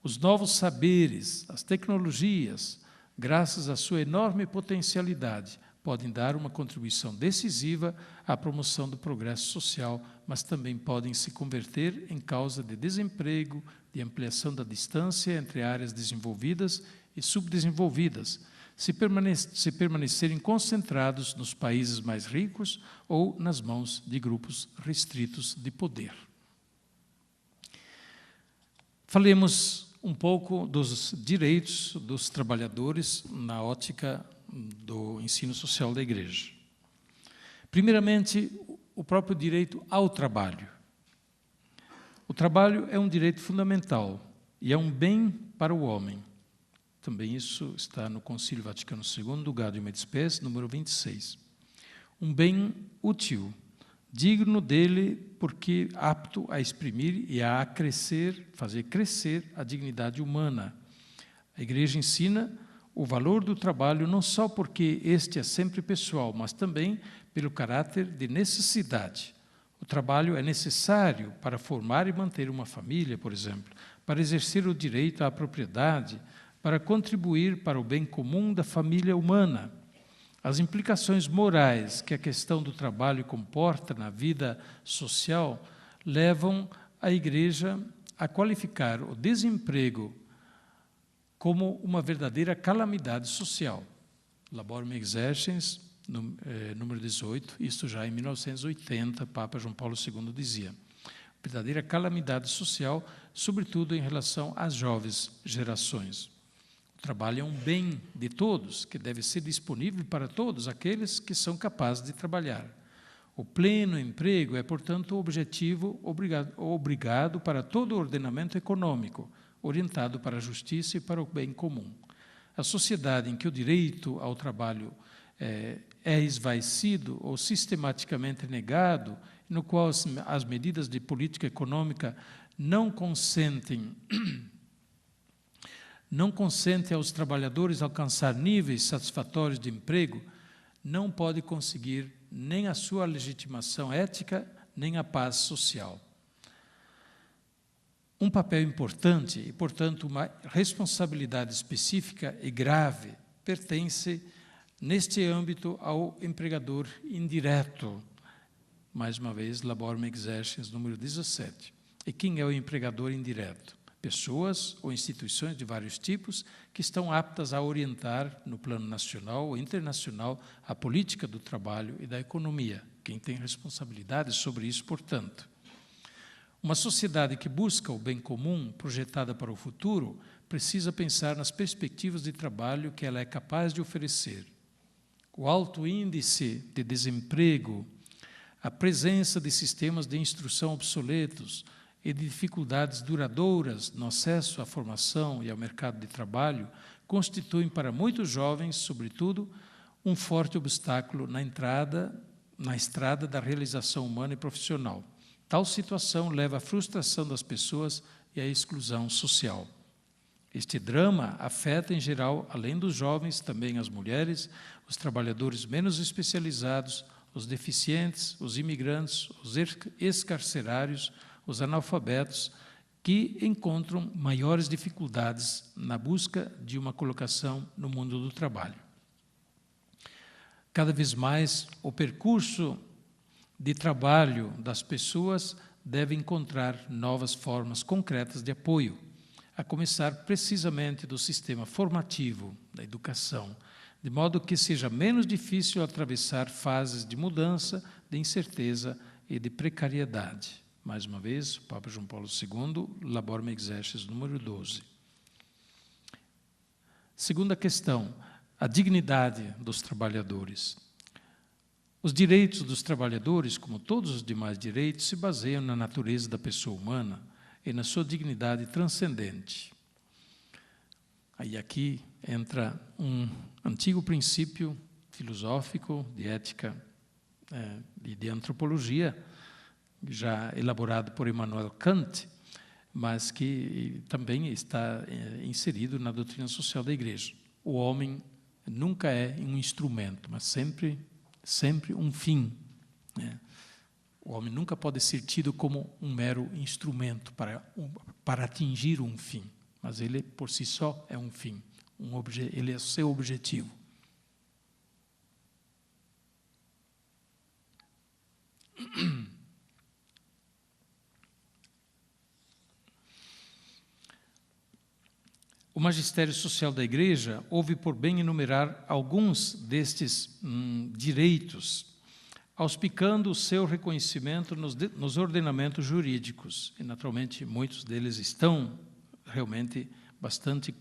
Os novos saberes, as tecnologias, graças à sua enorme potencialidade, podem dar uma contribuição decisiva à promoção do progresso social, mas também podem se converter em causa de desemprego, de ampliação da distância entre áreas desenvolvidas e subdesenvolvidas, se permanecerem concentrados nos países mais ricos ou nas mãos de grupos restritos de poder. Falemos um pouco dos direitos dos trabalhadores na ótica do ensino social da Igreja. Primeiramente, o próprio direito ao trabalho. O trabalho é um direito fundamental e é um bem para o homem. Também isso está no Concílio Vaticano II, Gaudium et Spes, número 26. Um bem útil, digno dele porque apto a exprimir e a crescer, fazer crescer a dignidade humana. A Igreja ensina o valor do trabalho não só porque este é sempre pessoal, mas também pelo caráter de necessidade. O trabalho é necessário para formar e manter uma família, por exemplo, para exercer o direito à propriedade, para contribuir para o bem comum da família humana. As implicações morais que a questão do trabalho comporta na vida social levam a Igreja a qualificar o desemprego como uma verdadeira calamidade social. Laborum Exercens, número 18, isto já em 1980, Papa João Paulo II dizia. Verdadeira calamidade social, sobretudo em relação às jovens gerações. O trabalho é um bem de todos, que deve ser disponível para todos aqueles que são capazes de trabalhar. O pleno emprego é, portanto, o objetivo obrigado para todo o ordenamento econômico, orientado para a justiça e para o bem comum. A sociedade em que o direito ao trabalho é esvaecido ou sistematicamente negado, no qual as medidas de política econômica não consentem aos trabalhadores alcançar níveis satisfatórios de emprego, não pode conseguir nem a sua legitimação ética, nem a paz social. Um papel importante e, portanto, uma responsabilidade específica e grave pertence, neste âmbito, ao empregador indireto. Mais uma vez, Laborum Exercens, número 17. E quem é o empregador indireto? Pessoas ou instituições de vários tipos que estão aptas a orientar, no plano nacional ou internacional, a política do trabalho e da economia. Quem tem responsabilidade sobre isso, portanto. Uma sociedade que busca o bem comum, projetada para o futuro, precisa pensar nas perspectivas de trabalho que ela é capaz de oferecer. O alto índice de desemprego, a presença de sistemas de instrução obsoletos e de dificuldades duradouras no acesso à formação e ao mercado de trabalho constituem para muitos jovens, sobretudo, um forte obstáculo na estrada da realização humana e profissional. Tal situação leva à frustração das pessoas e à exclusão social. Este drama afeta, em geral, além dos jovens, também as mulheres, os trabalhadores menos especializados, os deficientes, os imigrantes, os excarcerários, os analfabetos, que encontram maiores dificuldades na busca de uma colocação no mundo do trabalho. Cada vez mais, o percurso de trabalho das pessoas deve encontrar novas formas concretas de apoio, a começar precisamente do sistema formativo, da educação, de modo que seja menos difícil atravessar fases de mudança, de incerteza e de precariedade. Mais uma vez, o Papa João Paulo II, Laborem Exercens, número 12. Segunda questão, a dignidade dos trabalhadores. Os direitos dos trabalhadores, como todos os demais direitos, se baseiam na natureza da pessoa humana e na sua dignidade transcendente. Aí aqui entra um antigo princípio filosófico de ética e de antropologia, já elaborado por Immanuel Kant, mas que também está inserido na doutrina social da Igreja. O homem nunca é um instrumento, mas sempre um fim, né? O homem nunca pode ser tido como um mero instrumento para atingir um fim, mas ele por si só é um fim, ele é o seu objetivo. O magistério social da Igreja houve por bem enumerar alguns destes direitos, auspicando o seu reconhecimento nos ordenamentos jurídicos. E, naturalmente, muitos deles estão realmente bastante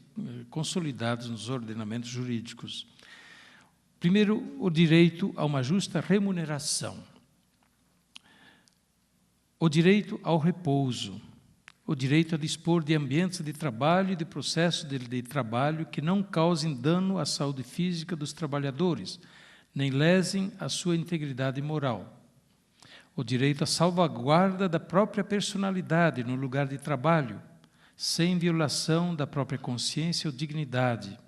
consolidados nos ordenamentos jurídicos. Primeiro, o direito a uma justa remuneração. O direito ao repouso. O direito a dispor de ambientes de trabalho e de processos de trabalho que não causem dano à saúde física dos trabalhadores, nem lesem a sua integridade moral. O direito à salvaguarda da própria personalidade no lugar de trabalho, sem violação da própria consciência ou dignidade.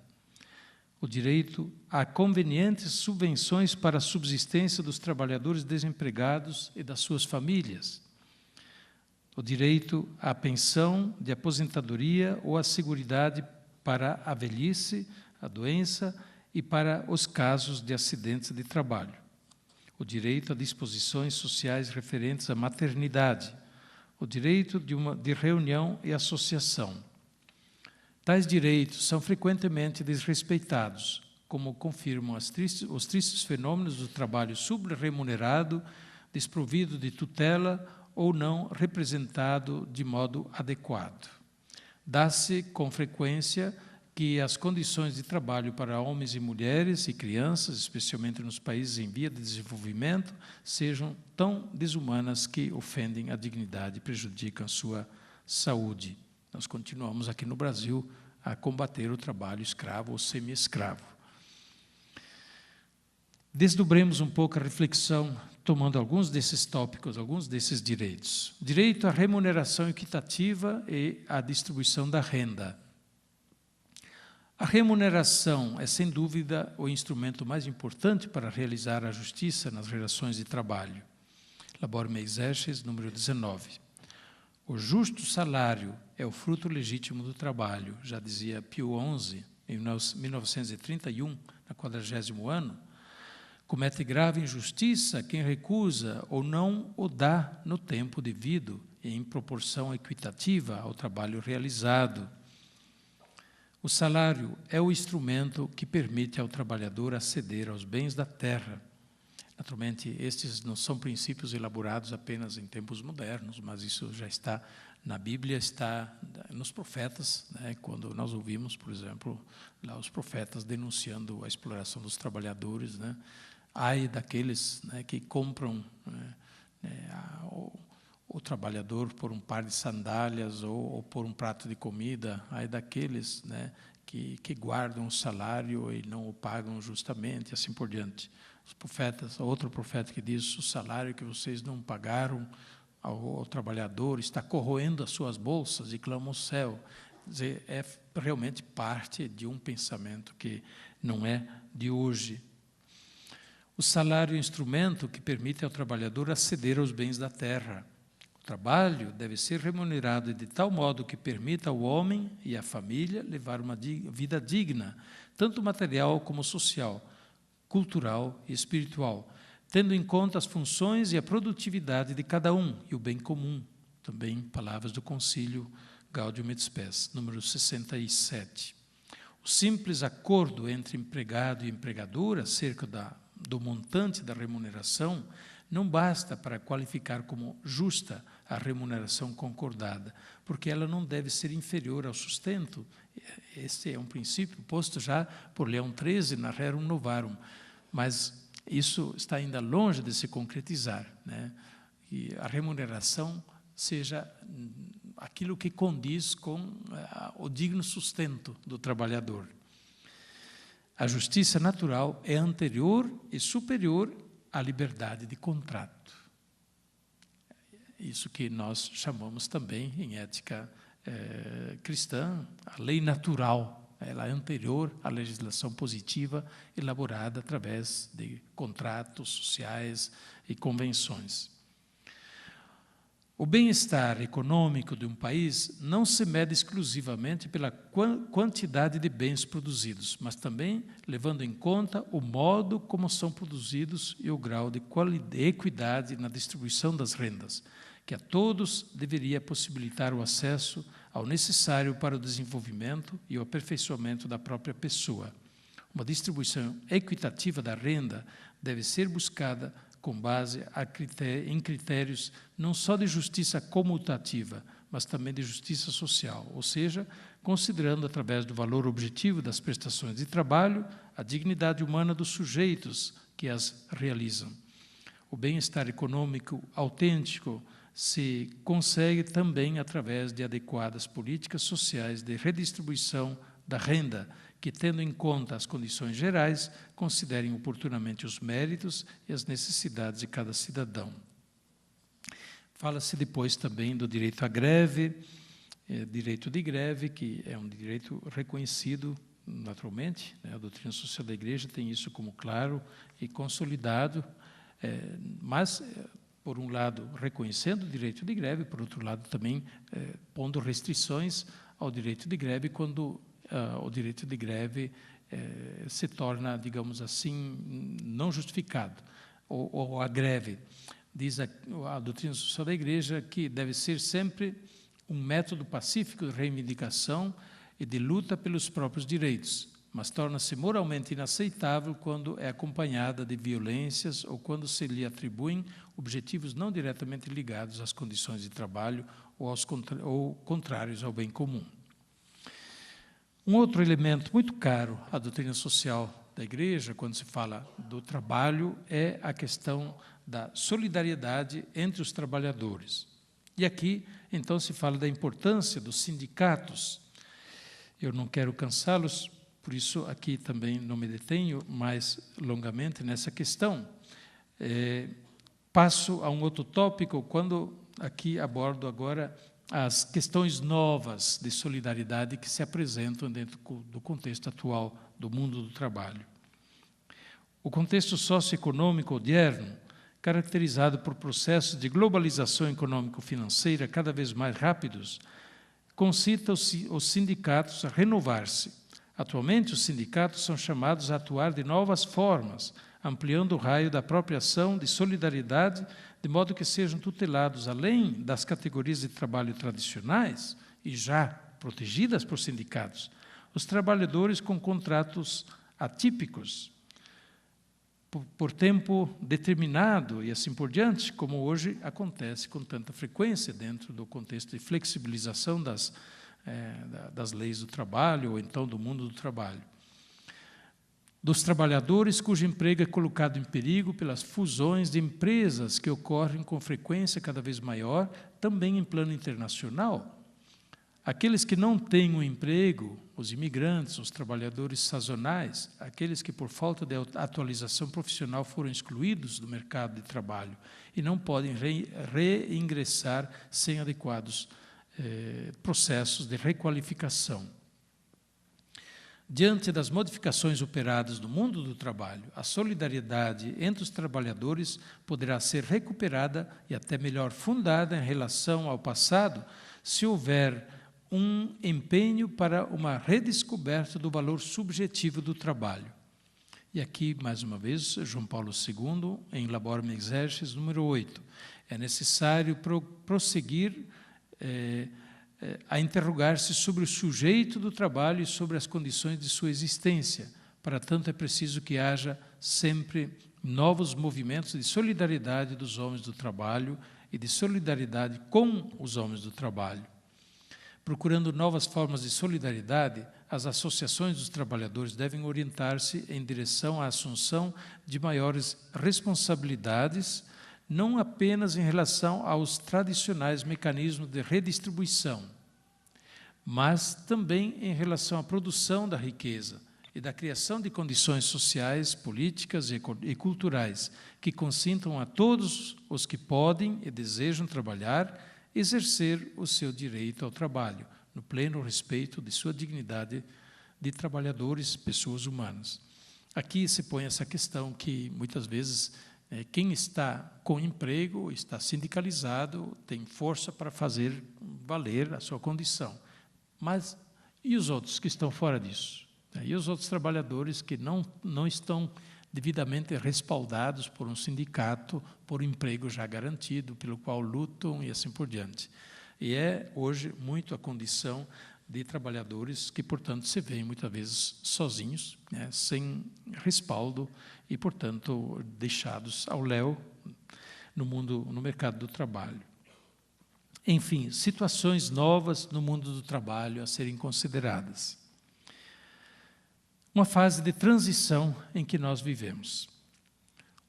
O direito a convenientes subvenções para a subsistência dos trabalhadores desempregados e das suas famílias. O direito à pensão de aposentadoria ou à seguridade para a velhice, a doença e para os casos de acidentes de trabalho. O direito a disposições sociais referentes à maternidade. O direito de reunião e associação. Tais direitos são frequentemente desrespeitados, como confirmam os tristes fenômenos do trabalho subremunerado, desprovido de tutela ou não representado de modo adequado. Dá-se com frequência que as condições de trabalho para homens e mulheres e crianças, especialmente nos países em via de desenvolvimento, sejam tão desumanas que ofendem a dignidade e prejudicam a sua saúde. Nós continuamos aqui no Brasil a combater o trabalho escravo ou semi-escravo. Desdobremos um pouco a reflexão, tomando alguns desses tópicos, alguns desses direitos. Direito à remuneração equitativa e à distribuição da renda. A remuneração é, sem dúvida, o instrumento mais importante para realizar a justiça nas relações de trabalho. Laborem Exercens, número 19. O justo salário é o fruto legítimo do trabalho, já dizia Pio XI, em 1931, na 40º ano. Comete grave injustiça quem recusa ou não o dá no tempo devido e em proporção equitativa ao trabalho realizado. O salário é o instrumento que permite ao trabalhador aceder aos bens da terra. Naturalmente, estes não são princípios elaborados apenas em tempos modernos, mas isso já está na Bíblia, está nos profetas, né? Quando nós ouvimos, por exemplo, lá os profetas denunciando a exploração dos trabalhadores, né? Ai daqueles, né, que compram o trabalhador por um par de sandálias ou por um prato de comida. Ai daqueles, né, que guardam o salário e não o pagam justamente, assim por diante. Os profetas, outro profeta que diz: o salário que vocês não pagaram ao trabalhador está corroendo as suas bolsas, e clama ao céu. Quer dizer, é realmente parte de um pensamento que não é de hoje. O salário é um instrumento que permite ao trabalhador aceder aos bens da terra. O trabalho deve ser remunerado de tal modo que permita ao homem e à família levar uma vida digna, tanto material como social, cultural e espiritual, tendo em conta as funções e a produtividade de cada um e o bem comum. Também palavras do Concílio Gaudium et Spes, número 67. O simples acordo entre empregado e empregador acerca do montante da remuneração não basta para qualificar como justa a remuneração concordada, porque ela não deve ser inferior ao sustento. Este é um princípio posto já por Leão XIII na Rerum Novarum, mas isso está ainda longe de se concretizar, né? E a remuneração seja aquilo que condiz com o digno sustento do trabalhador. A justiça natural é anterior e superior à liberdade de contrato. Isso que nós chamamos também, em ética cristã, a lei natural. Ela é anterior à legislação positiva elaborada através de contratos sociais e convenções. O bem-estar econômico de um país não se mede exclusivamente pela quantidade de bens produzidos, mas também levando em conta o modo como são produzidos e o grau de equidade na distribuição das rendas, que a todos deveria possibilitar o acesso ao necessário para o desenvolvimento e o aperfeiçoamento da própria pessoa. Uma distribuição equitativa da renda deve ser buscada com base em critérios não só de justiça comutativa, mas também de justiça social, ou seja, considerando através do valor objetivo das prestações de trabalho a dignidade humana dos sujeitos que as realizam. O bem-estar econômico autêntico se consegue também através de adequadas políticas sociais de redistribuição da renda, que, tendo em conta as condições gerais, considerem oportunamente os méritos e as necessidades de cada cidadão. Fala-se depois também do direito à greve, direito de greve, que é um direito reconhecido naturalmente, né? A doutrina social da Igreja tem isso como claro e consolidado, mas, por um lado, reconhecendo o direito de greve, por outro lado, também pondo restrições ao direito de greve quando o direito de greve se torna, digamos assim, não justificado, ou a greve. Diz a doutrina social da Igreja que deve ser sempre um método pacífico de reivindicação e de luta pelos próprios direitos, mas torna-se moralmente inaceitável quando é acompanhada de violências ou quando se lhe atribuem objetivos não diretamente ligados às condições de trabalho ou contrários ao bem comum. Um outro elemento muito caro à doutrina social da Igreja, quando se fala do trabalho, é a questão da solidariedade entre os trabalhadores. E aqui, então, se fala da importância dos sindicatos. Eu não quero cansá-los, por isso aqui também não me detenho mais longamente nessa questão. Passo a um outro tópico, quando aqui abordo agora as questões novas de solidariedade que se apresentam dentro do contexto atual do mundo do trabalho. O contexto socioeconômico moderno, caracterizado por processos de globalização econômico-financeira cada vez mais rápidos, concita os sindicatos a renovar-se. Atualmente, os sindicatos são chamados a atuar de novas formas, ampliando o raio da própria ação de solidariedade, de modo que sejam tutelados, além das categorias de trabalho tradicionais, e já protegidas por sindicatos, os trabalhadores com contratos atípicos, por tempo determinado e assim por diante, como hoje acontece com tanta frequência dentro do contexto de flexibilização das leis do trabalho, ou então do mundo do trabalho. Dos trabalhadores cujo emprego é colocado em perigo pelas fusões de empresas que ocorrem com frequência cada vez maior, também em plano internacional. Aqueles que não têm um emprego, os imigrantes, os trabalhadores sazonais, aqueles que por falta de atualização profissional foram excluídos do mercado de trabalho e não podem reingressar sem adequados processos de requalificação. Diante das modificações operadas no mundo do trabalho, a solidariedade entre os trabalhadores poderá ser recuperada e até melhor fundada em relação ao passado, se houver um empenho para uma redescoberta do valor subjetivo do trabalho. E aqui, mais uma vez, João Paulo II, em Laborem Exercens, número 8. É necessário prosseguir a interrogar-se sobre o sujeito do trabalho e sobre as condições de sua existência. Para tanto, é preciso que haja sempre novos movimentos de solidariedade dos homens do trabalho e de solidariedade com os homens do trabalho. Procurando novas formas de solidariedade, as associações dos trabalhadores devem orientar-se em direção à assunção de maiores responsabilidades, não apenas em relação aos tradicionais mecanismos de redistribuição, mas também em relação à produção da riqueza e da criação de condições sociais, políticas e culturais que consintam a todos os que podem e desejam trabalhar exercer o seu direito ao trabalho, no pleno respeito de sua dignidade de trabalhadores, pessoas humanas. Aqui se põe essa questão que, muitas vezes, quem está com emprego, está sindicalizado, tem força para fazer valer a sua condição. Mas e os outros que estão fora disso? E os outros trabalhadores que não estão devidamente respaldados por um sindicato, por um emprego já garantido, pelo qual lutam e assim por diante. E é, hoje, muito a condição de trabalhadores que, portanto, se veem muitas vezes sozinhos, né, sem respaldo e, portanto, deixados ao léu no mercado do trabalho. Enfim, situações novas no mundo do trabalho a serem consideradas. Uma fase de transição em que nós vivemos.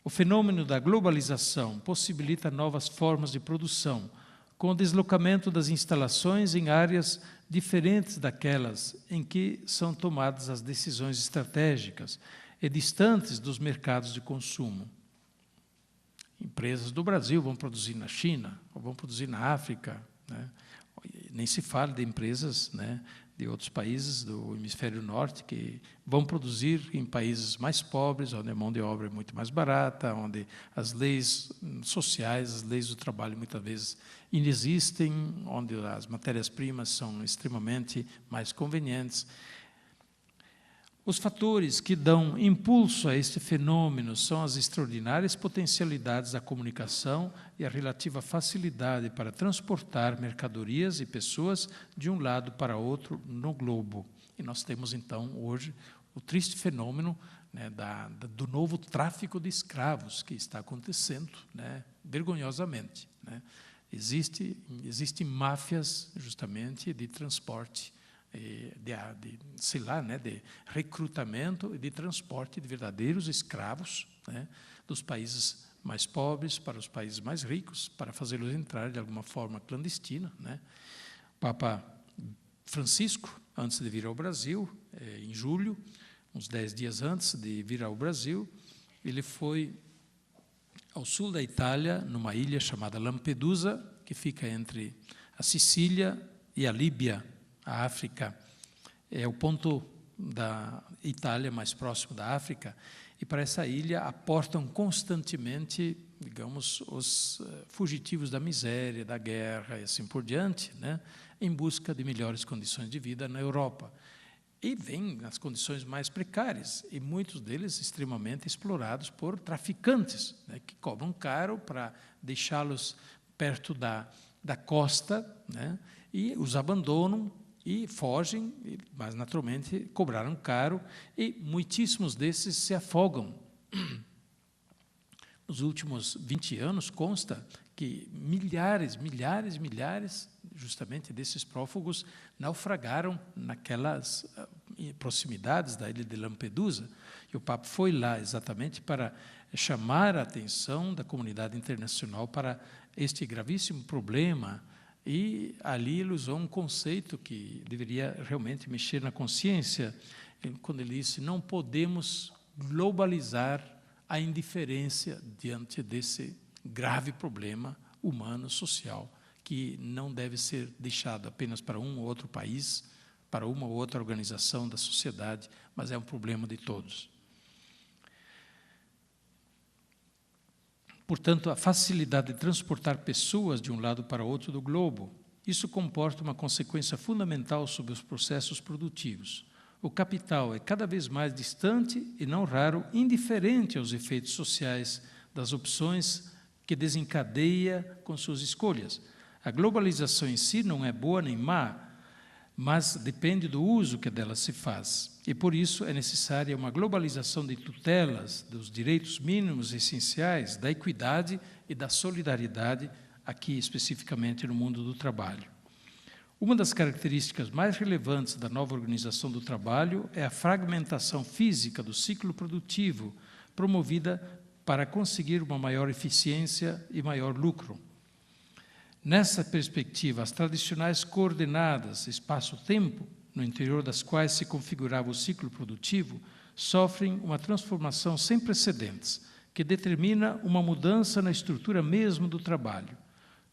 O fenômeno da globalização possibilita novas formas de produção, com o deslocamento das instalações em áreas diferentes daquelas em que são tomadas as decisões estratégicas e distantes dos mercados de consumo. Empresas do Brasil vão produzir na China, ou vão produzir na África, né? Nem se fala de empresas, né, de outros países do hemisfério norte que vão produzir em países mais pobres, onde a mão de obra é muito mais barata, onde as leis sociais, as leis do trabalho muitas vezes inexistem, onde as matérias-primas são extremamente mais convenientes. Os fatores que dão impulso a este fenômeno são as extraordinárias potencialidades da comunicação e a relativa facilidade para transportar mercadorias e pessoas de um lado para outro no globo. E nós temos, então, hoje, o triste fenômeno, né, do novo tráfico de escravos que está acontecendo, né, vergonhosamente, né. Existem máfias, justamente, de transporte, de recrutamento e de transporte de verdadeiros escravos, né, dos países mais pobres para os países mais ricos, para fazê-los entrar de alguma forma clandestina, né. O Papa Francisco, antes de vir ao Brasil, em julho, uns 10 dias antes de vir ao Brasil, ele foi ao sul da Itália, numa ilha chamada Lampedusa, que fica entre a Sicília e a Líbia, a África. É o ponto da Itália mais próximo da África, e para essa ilha aportam constantemente, digamos, os fugitivos da miséria, da guerra e assim por diante, né, em busca de melhores condições de vida na Europa. E vêm nas condições mais precárias, e muitos deles extremamente explorados por traficantes, né, que cobram caro para deixá-los perto da costa, né, e os abandonam e fogem, mas naturalmente cobraram caro, e muitíssimos desses se afogam. Nos últimos 20 anos consta que milhares, justamente desses prófugos, naufragaram naquelas proximidades da ilha de Lampedusa, e o Papa foi lá exatamente para chamar a atenção da comunidade internacional para este gravíssimo problema. E ali ele usou um conceito que deveria realmente mexer na consciência, quando ele disse: não podemos globalizar a indiferença diante desse grave problema humano, social, que não deve ser deixado apenas para um ou outro país, para uma ou outra organização da sociedade, mas é um problema de todos. Portanto, a facilidade de transportar pessoas de um lado para outro do globo, isso comporta uma consequência fundamental sobre os processos produtivos. O capital é cada vez mais distante e, não raro, indiferente aos efeitos sociais das opções que desencadeia com suas escolhas. A globalização em si não é boa nem má, mas depende do uso que dela se faz. E, por isso, é necessária uma globalização de tutelas dos direitos mínimos essenciais, da equidade e da solidariedade, aqui especificamente no mundo do trabalho. Uma das características mais relevantes da nova organização do trabalho é a fragmentação física do ciclo produtivo, promovida para conseguir uma maior eficiência e maior lucro. Nessa perspectiva, as tradicionais coordenadas espaço-tempo, no interior das quais se configurava o ciclo produtivo, sofrem uma transformação sem precedentes, que determina uma mudança na estrutura mesmo do trabalho.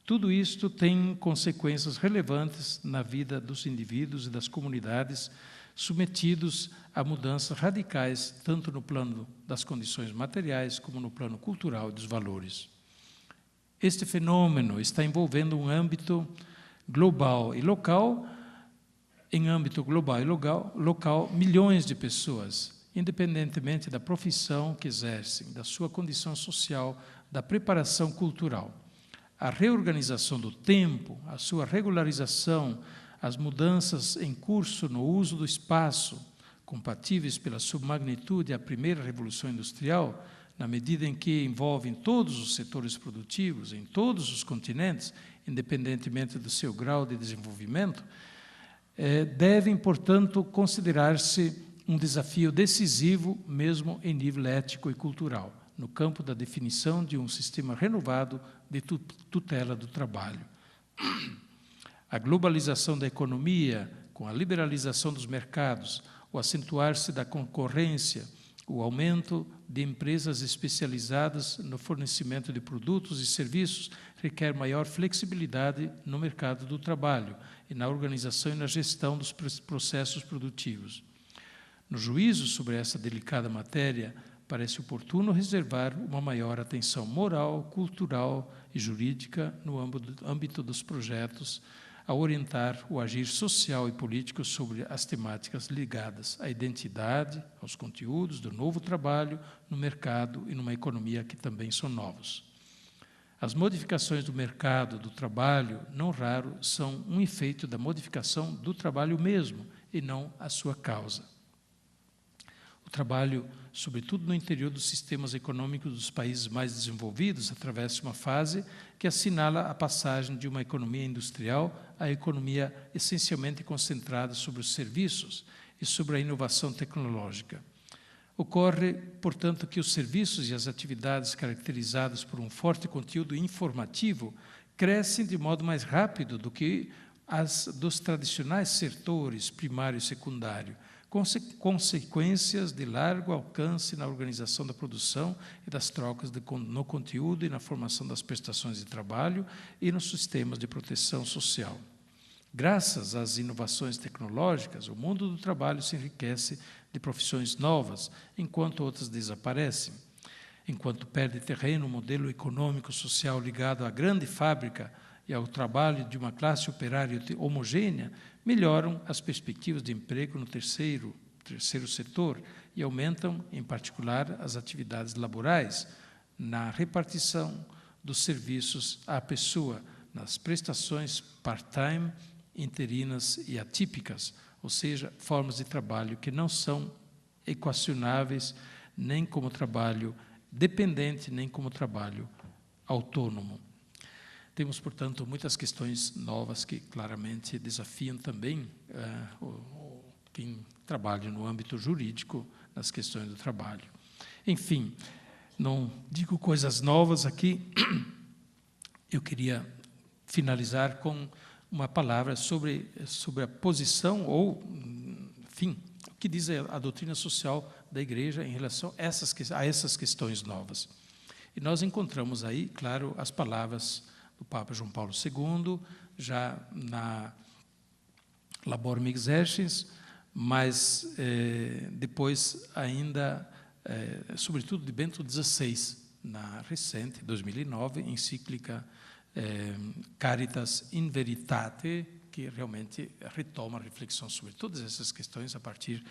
Tudo isto tem consequências relevantes na vida dos indivíduos e das comunidades submetidos a mudanças radicais, tanto no plano das condições materiais como no plano cultural e dos valores. Este fenômeno está envolvendo um âmbito global e local. Em âmbito global e local, milhões de pessoas, independentemente da profissão que exercem, da sua condição social, da preparação cultural. A reorganização do tempo, a sua regularização, as mudanças em curso no uso do espaço, compatíveis pela sua magnitude à primeira revolução industrial, na medida em que envolvem todos os setores produtivos, em todos os continentes, independentemente do seu grau de desenvolvimento, devem, portanto, considerar-se um desafio decisivo, mesmo em nível ético e cultural, no campo da definição de um sistema renovado de tutela do trabalho. A globalização da economia, com a liberalização dos mercados, o acentuar-se da concorrência, o aumento de empresas especializadas no fornecimento de produtos e serviços requer maior flexibilidade no mercado do trabalho e na organização e na gestão dos processos produtivos. No juízo sobre essa delicada matéria, parece oportuno reservar uma maior atenção moral, cultural e jurídica no âmbito dos projetos, a orientar o agir social e político sobre as temáticas ligadas à identidade, aos conteúdos do novo trabalho no mercado e numa economia que também são novos. As modificações do mercado do trabalho, não raro, são um efeito da modificação do trabalho mesmo e não a sua causa. O trabalho, sobretudo no interior dos sistemas econômicos dos países mais desenvolvidos, atravessa uma fase que assinala a passagem de uma economia industrial à economia essencialmente concentrada sobre os serviços e sobre a inovação tecnológica. Ocorre, portanto, que os serviços e as atividades caracterizadas por um forte conteúdo informativo crescem de modo mais rápido do que as dos tradicionais setores primário e secundário, consequências de largo alcance na organização da produção e das trocas no conteúdo e na formação das prestações de trabalho e nos sistemas de proteção social. Graças às inovações tecnológicas, o mundo do trabalho se enriquece de profissões novas, enquanto outras desaparecem. Enquanto perde terreno o modelo econômico-social ligado à grande fábrica e ao trabalho de uma classe operária homogênea, melhoram as perspectivas de emprego no terceiro setor e aumentam, em particular, as atividades laborais, na repartição dos serviços à pessoa, nas prestações part-time, interinas e atípicas, ou seja, formas de trabalho que não são equacionáveis nem como trabalho dependente, nem como trabalho autônomo. Temos, portanto, muitas questões novas que claramente desafiam também quem trabalha no âmbito jurídico nas questões do trabalho. Enfim, não digo coisas novas aqui, eu queria finalizar com uma palavra sobre a posição ou, enfim, o que diz a doutrina social da Igreja em relação a essas questões novas. E nós encontramos aí, claro, as palavras do do Papa João Paulo II, já na Laborem Exercens, mas depois ainda, sobretudo de Bento XVI, na recente, 2009, encíclica Caritas in Veritate, que realmente retoma a reflexão sobre todas essas questões a partir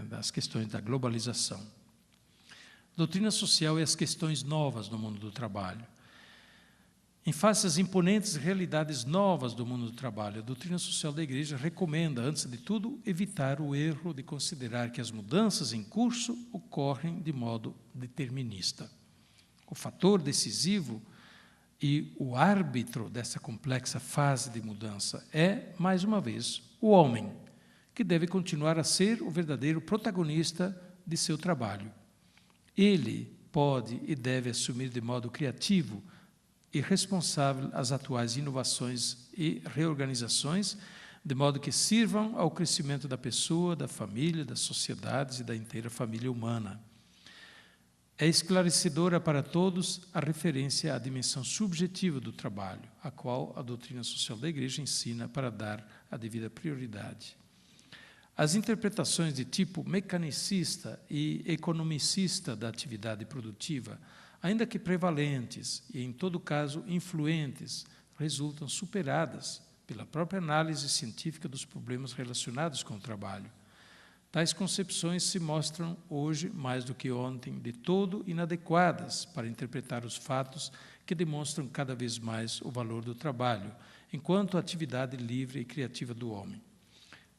das questões da globalização. Doutrina social e as questões novas do mundo do trabalho. Em face às imponentes realidades novas do mundo do trabalho, a doutrina social da Igreja recomenda, antes de tudo, evitar o erro de considerar que as mudanças em curso ocorrem de modo determinista. O fator decisivo e o árbitro dessa complexa fase de mudança é, mais uma vez, o homem, que deve continuar a ser o verdadeiro protagonista de seu trabalho. Ele pode e deve assumir de modo criativo e responsável as atuais inovações e reorganizações, de modo que sirvam ao crescimento da pessoa, da família, das sociedades e da inteira família humana. É esclarecedora para todos a referência à dimensão subjetiva do trabalho, a qual a doutrina social da Igreja ensina para dar a devida prioridade. As interpretações de tipo mecanicista e economicista da atividade produtiva, ainda que prevalentes e, em todo caso, influentes, resultam superadas pela própria análise científica dos problemas relacionados com o trabalho. Tais concepções se mostram hoje, mais do que ontem, de todo inadequadas para interpretar os fatos que demonstram cada vez mais o valor do trabalho, enquanto atividade livre e criativa do homem.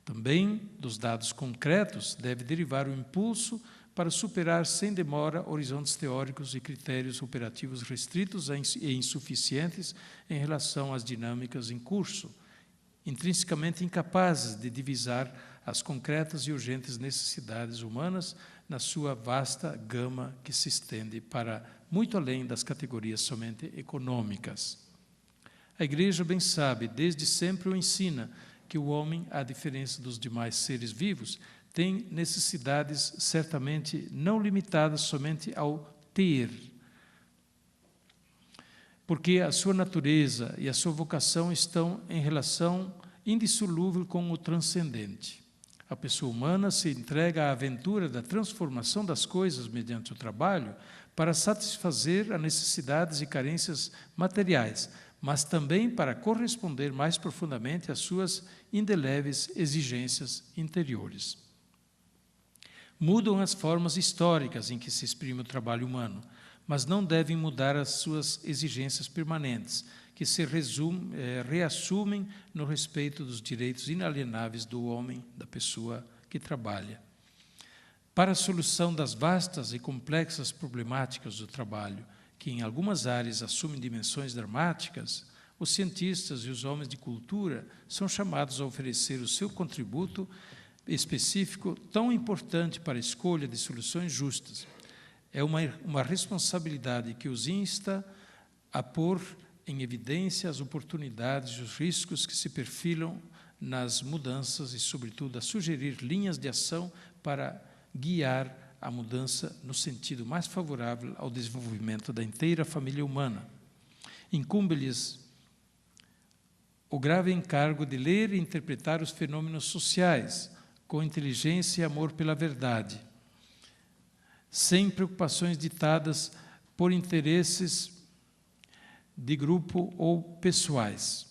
Também, dos dados concretos, deve derivar o impulso para superar sem demora horizontes teóricos e critérios operativos restritos e insuficientes em relação às dinâmicas em curso, intrinsecamente incapazes de divisar as concretas e urgentes necessidades humanas na sua vasta gama que se estende para muito além das categorias somente econômicas. A Igreja bem sabe, desde sempre o ensina, que o homem, à diferença dos demais seres vivos, tem necessidades certamente não limitadas somente ao ter, porque a sua natureza e a sua vocação estão em relação indissolúvel com o transcendente. A pessoa humana se entrega à aventura da transformação das coisas mediante o trabalho para satisfazer as necessidades e carências materiais, mas também para corresponder mais profundamente às suas indeléveis exigências interiores. Mudam as formas históricas em que se exprime o trabalho humano, mas não devem mudar as suas exigências permanentes, que se reassumem no respeito dos direitos inalienáveis do homem, da pessoa que trabalha. Para a solução das vastas e complexas problemáticas do trabalho, que em algumas áreas assumem dimensões dramáticas, os cientistas e os homens de cultura são chamados a oferecer o seu contributo específico tão importante para a escolha de soluções justas. É uma responsabilidade que os insta a pôr em evidência as oportunidades e os riscos que se perfilam nas mudanças e, sobretudo, a sugerir linhas de ação para guiar a mudança no sentido mais favorável ao desenvolvimento da inteira família humana. Incumbe-lhes o grave encargo de ler e interpretar os fenômenos sociais com inteligência e amor pela verdade, sem preocupações ditadas por interesses de grupo ou pessoais.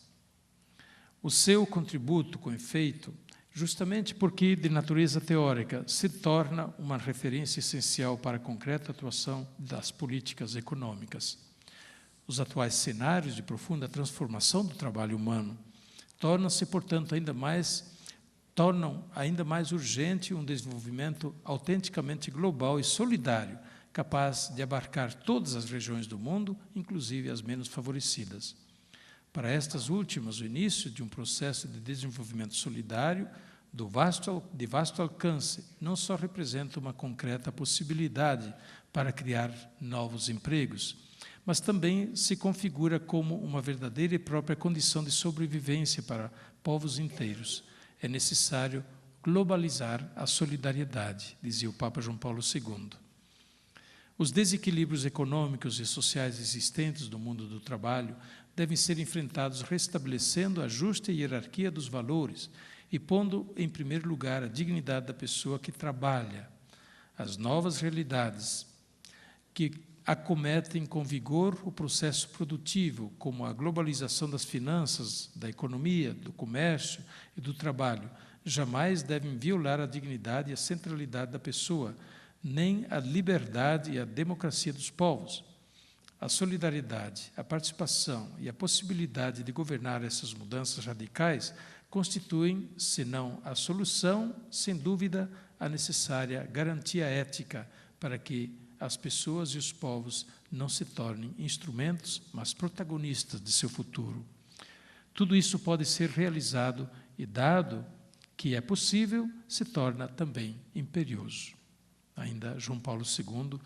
O seu contributo, com efeito, justamente porque de natureza teórica, se torna uma referência essencial para a concreta atuação das políticas econômicas. Os atuais cenários de profunda transformação do trabalho humano tornam ainda mais urgente um desenvolvimento autenticamente global e solidário, capaz de abarcar todas as regiões do mundo, inclusive as menos favorecidas. Para estas últimas, o início de um processo de desenvolvimento solidário de vasto alcance não só representa uma concreta possibilidade para criar novos empregos, mas também se configura como uma verdadeira e própria condição de sobrevivência para povos inteiros. É necessário globalizar a solidariedade, dizia o Papa João Paulo II. Os desequilíbrios econômicos e sociais existentes no mundo do trabalho devem ser enfrentados restabelecendo a justa hierarquia dos valores e pondo em primeiro lugar a dignidade da pessoa que trabalha. As novas realidades que acometem com vigor o processo produtivo, como a globalização das finanças, da economia, do comércio e do trabalho, jamais devem violar a dignidade e a centralidade da pessoa, nem a liberdade e a democracia dos povos. A solidariedade, a participação e a possibilidade de governar essas mudanças radicais constituem, se não a solução, sem dúvida, a necessária garantia ética para que as pessoas e os povos não se tornem instrumentos, mas protagonistas de seu futuro. Tudo isso pode ser realizado e, dado que é possível, se torna também imperioso. Ainda João Paulo II,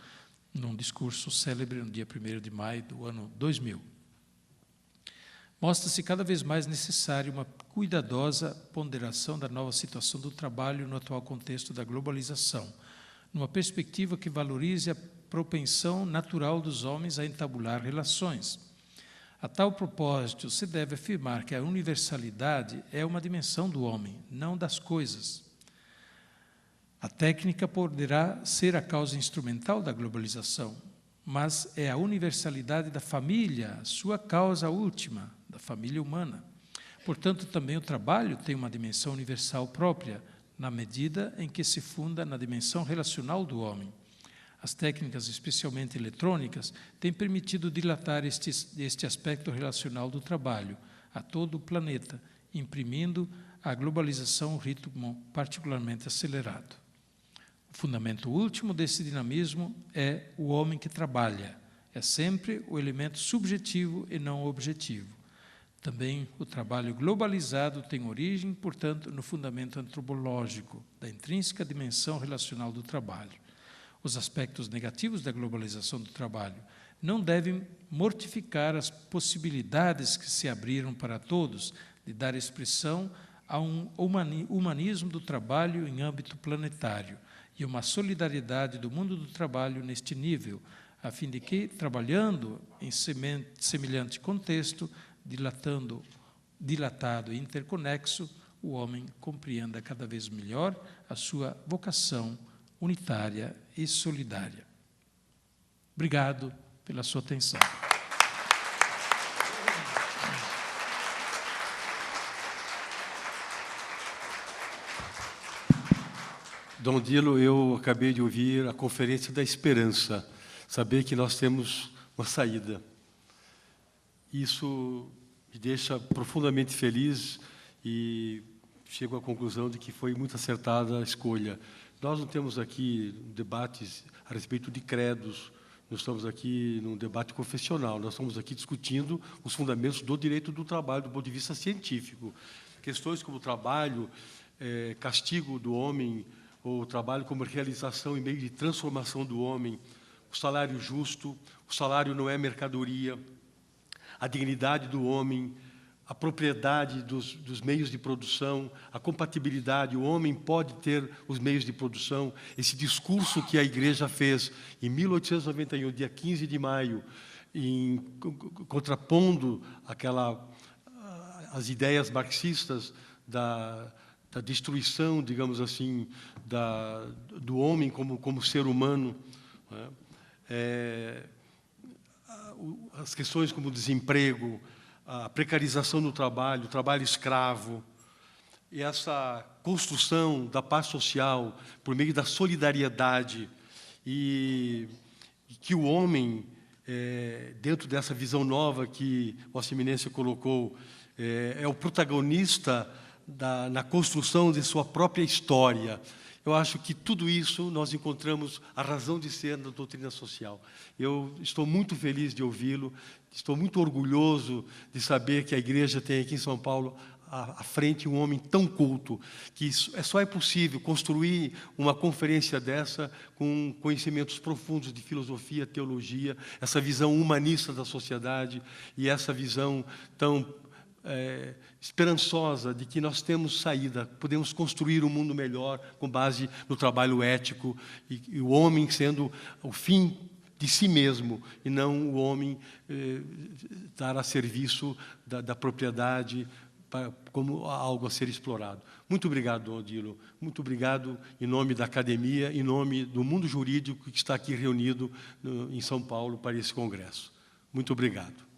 num discurso célebre no dia 1º de maio do ano 2000. Mostra-se cada vez mais necessária uma cuidadosa ponderação da nova situação do trabalho no atual contexto da globalização, numa perspectiva que valorize a propensão natural dos homens a entabular relações. A tal propósito, se deve afirmar que a universalidade é uma dimensão do homem, não das coisas. A técnica poderá ser a causa instrumental da globalização, mas é a universalidade da família, a sua causa última, da família humana. Portanto, também o trabalho tem uma dimensão universal própria, na medida em que se funda na dimensão relacional do homem. As técnicas, especialmente eletrônicas, têm permitido dilatar este aspecto relacional do trabalho a todo o planeta, imprimindo à globalização um ritmo particularmente acelerado. O fundamento último desse dinamismo é o homem que trabalha. É sempre o elemento subjetivo e não objetivo. Também o trabalho globalizado tem origem, portanto, no fundamento antropológico da intrínseca dimensão relacional do trabalho. Os aspectos negativos da globalização do trabalho não devem mortificar as possibilidades que se abriram para todos de dar expressão a um humanismo do trabalho em âmbito planetário e uma solidariedade do mundo do trabalho neste nível, a fim de que, trabalhando em semelhante contexto, dilatado e interconexo, o homem compreenda cada vez melhor a sua vocação unitária e solidária. Obrigado pela sua atenção. Dom Dilo, eu acabei de ouvir a Conferência da Esperança, saber que nós temos uma saída. Isso me deixa profundamente feliz e chego à conclusão de que foi muito acertada a escolha. Nós não temos aqui debates a respeito de credos, não estamos aqui num debate confessional, nós estamos aqui discutindo os fundamentos do direito do trabalho, do ponto de vista científico. Questões como o trabalho, castigo do homem, ou o trabalho como realização e meio de transformação do homem, o salário justo, o salário não é mercadoria, a dignidade do homem, a propriedade dos meios de produção, a compatibilidade, o homem pode ter os meios de produção. Esse discurso que a Igreja fez em 1891, dia 15 de maio, contrapondo as ideias marxistas da destruição, digamos assim, do homem como ser humano, né? As questões como o desemprego, a precarização do trabalho, o trabalho escravo, e essa construção da paz social por meio da solidariedade, e que o homem, dentro dessa visão nova que Vossa Eminência colocou, é o protagonista na construção de sua própria história. Eu acho que tudo isso nós encontramos a razão de ser da doutrina social. Eu estou muito feliz de ouvi-lo, estou muito orgulhoso de saber que a Igreja tem aqui em São Paulo à frente um homem tão culto, que só é possível construir uma conferência dessa com conhecimentos profundos de filosofia, teologia, essa visão humanista da sociedade e essa visão tão esperançosa de que nós temos saída, podemos construir um mundo melhor com base no trabalho ético e o homem sendo o fim de si mesmo, e não o homem estar a serviço da propriedade como algo a ser explorado. Muito obrigado, Dom Odilo. Muito obrigado em nome da academia, em nome do mundo jurídico que está aqui reunido em São Paulo para esse congresso. Muito obrigado.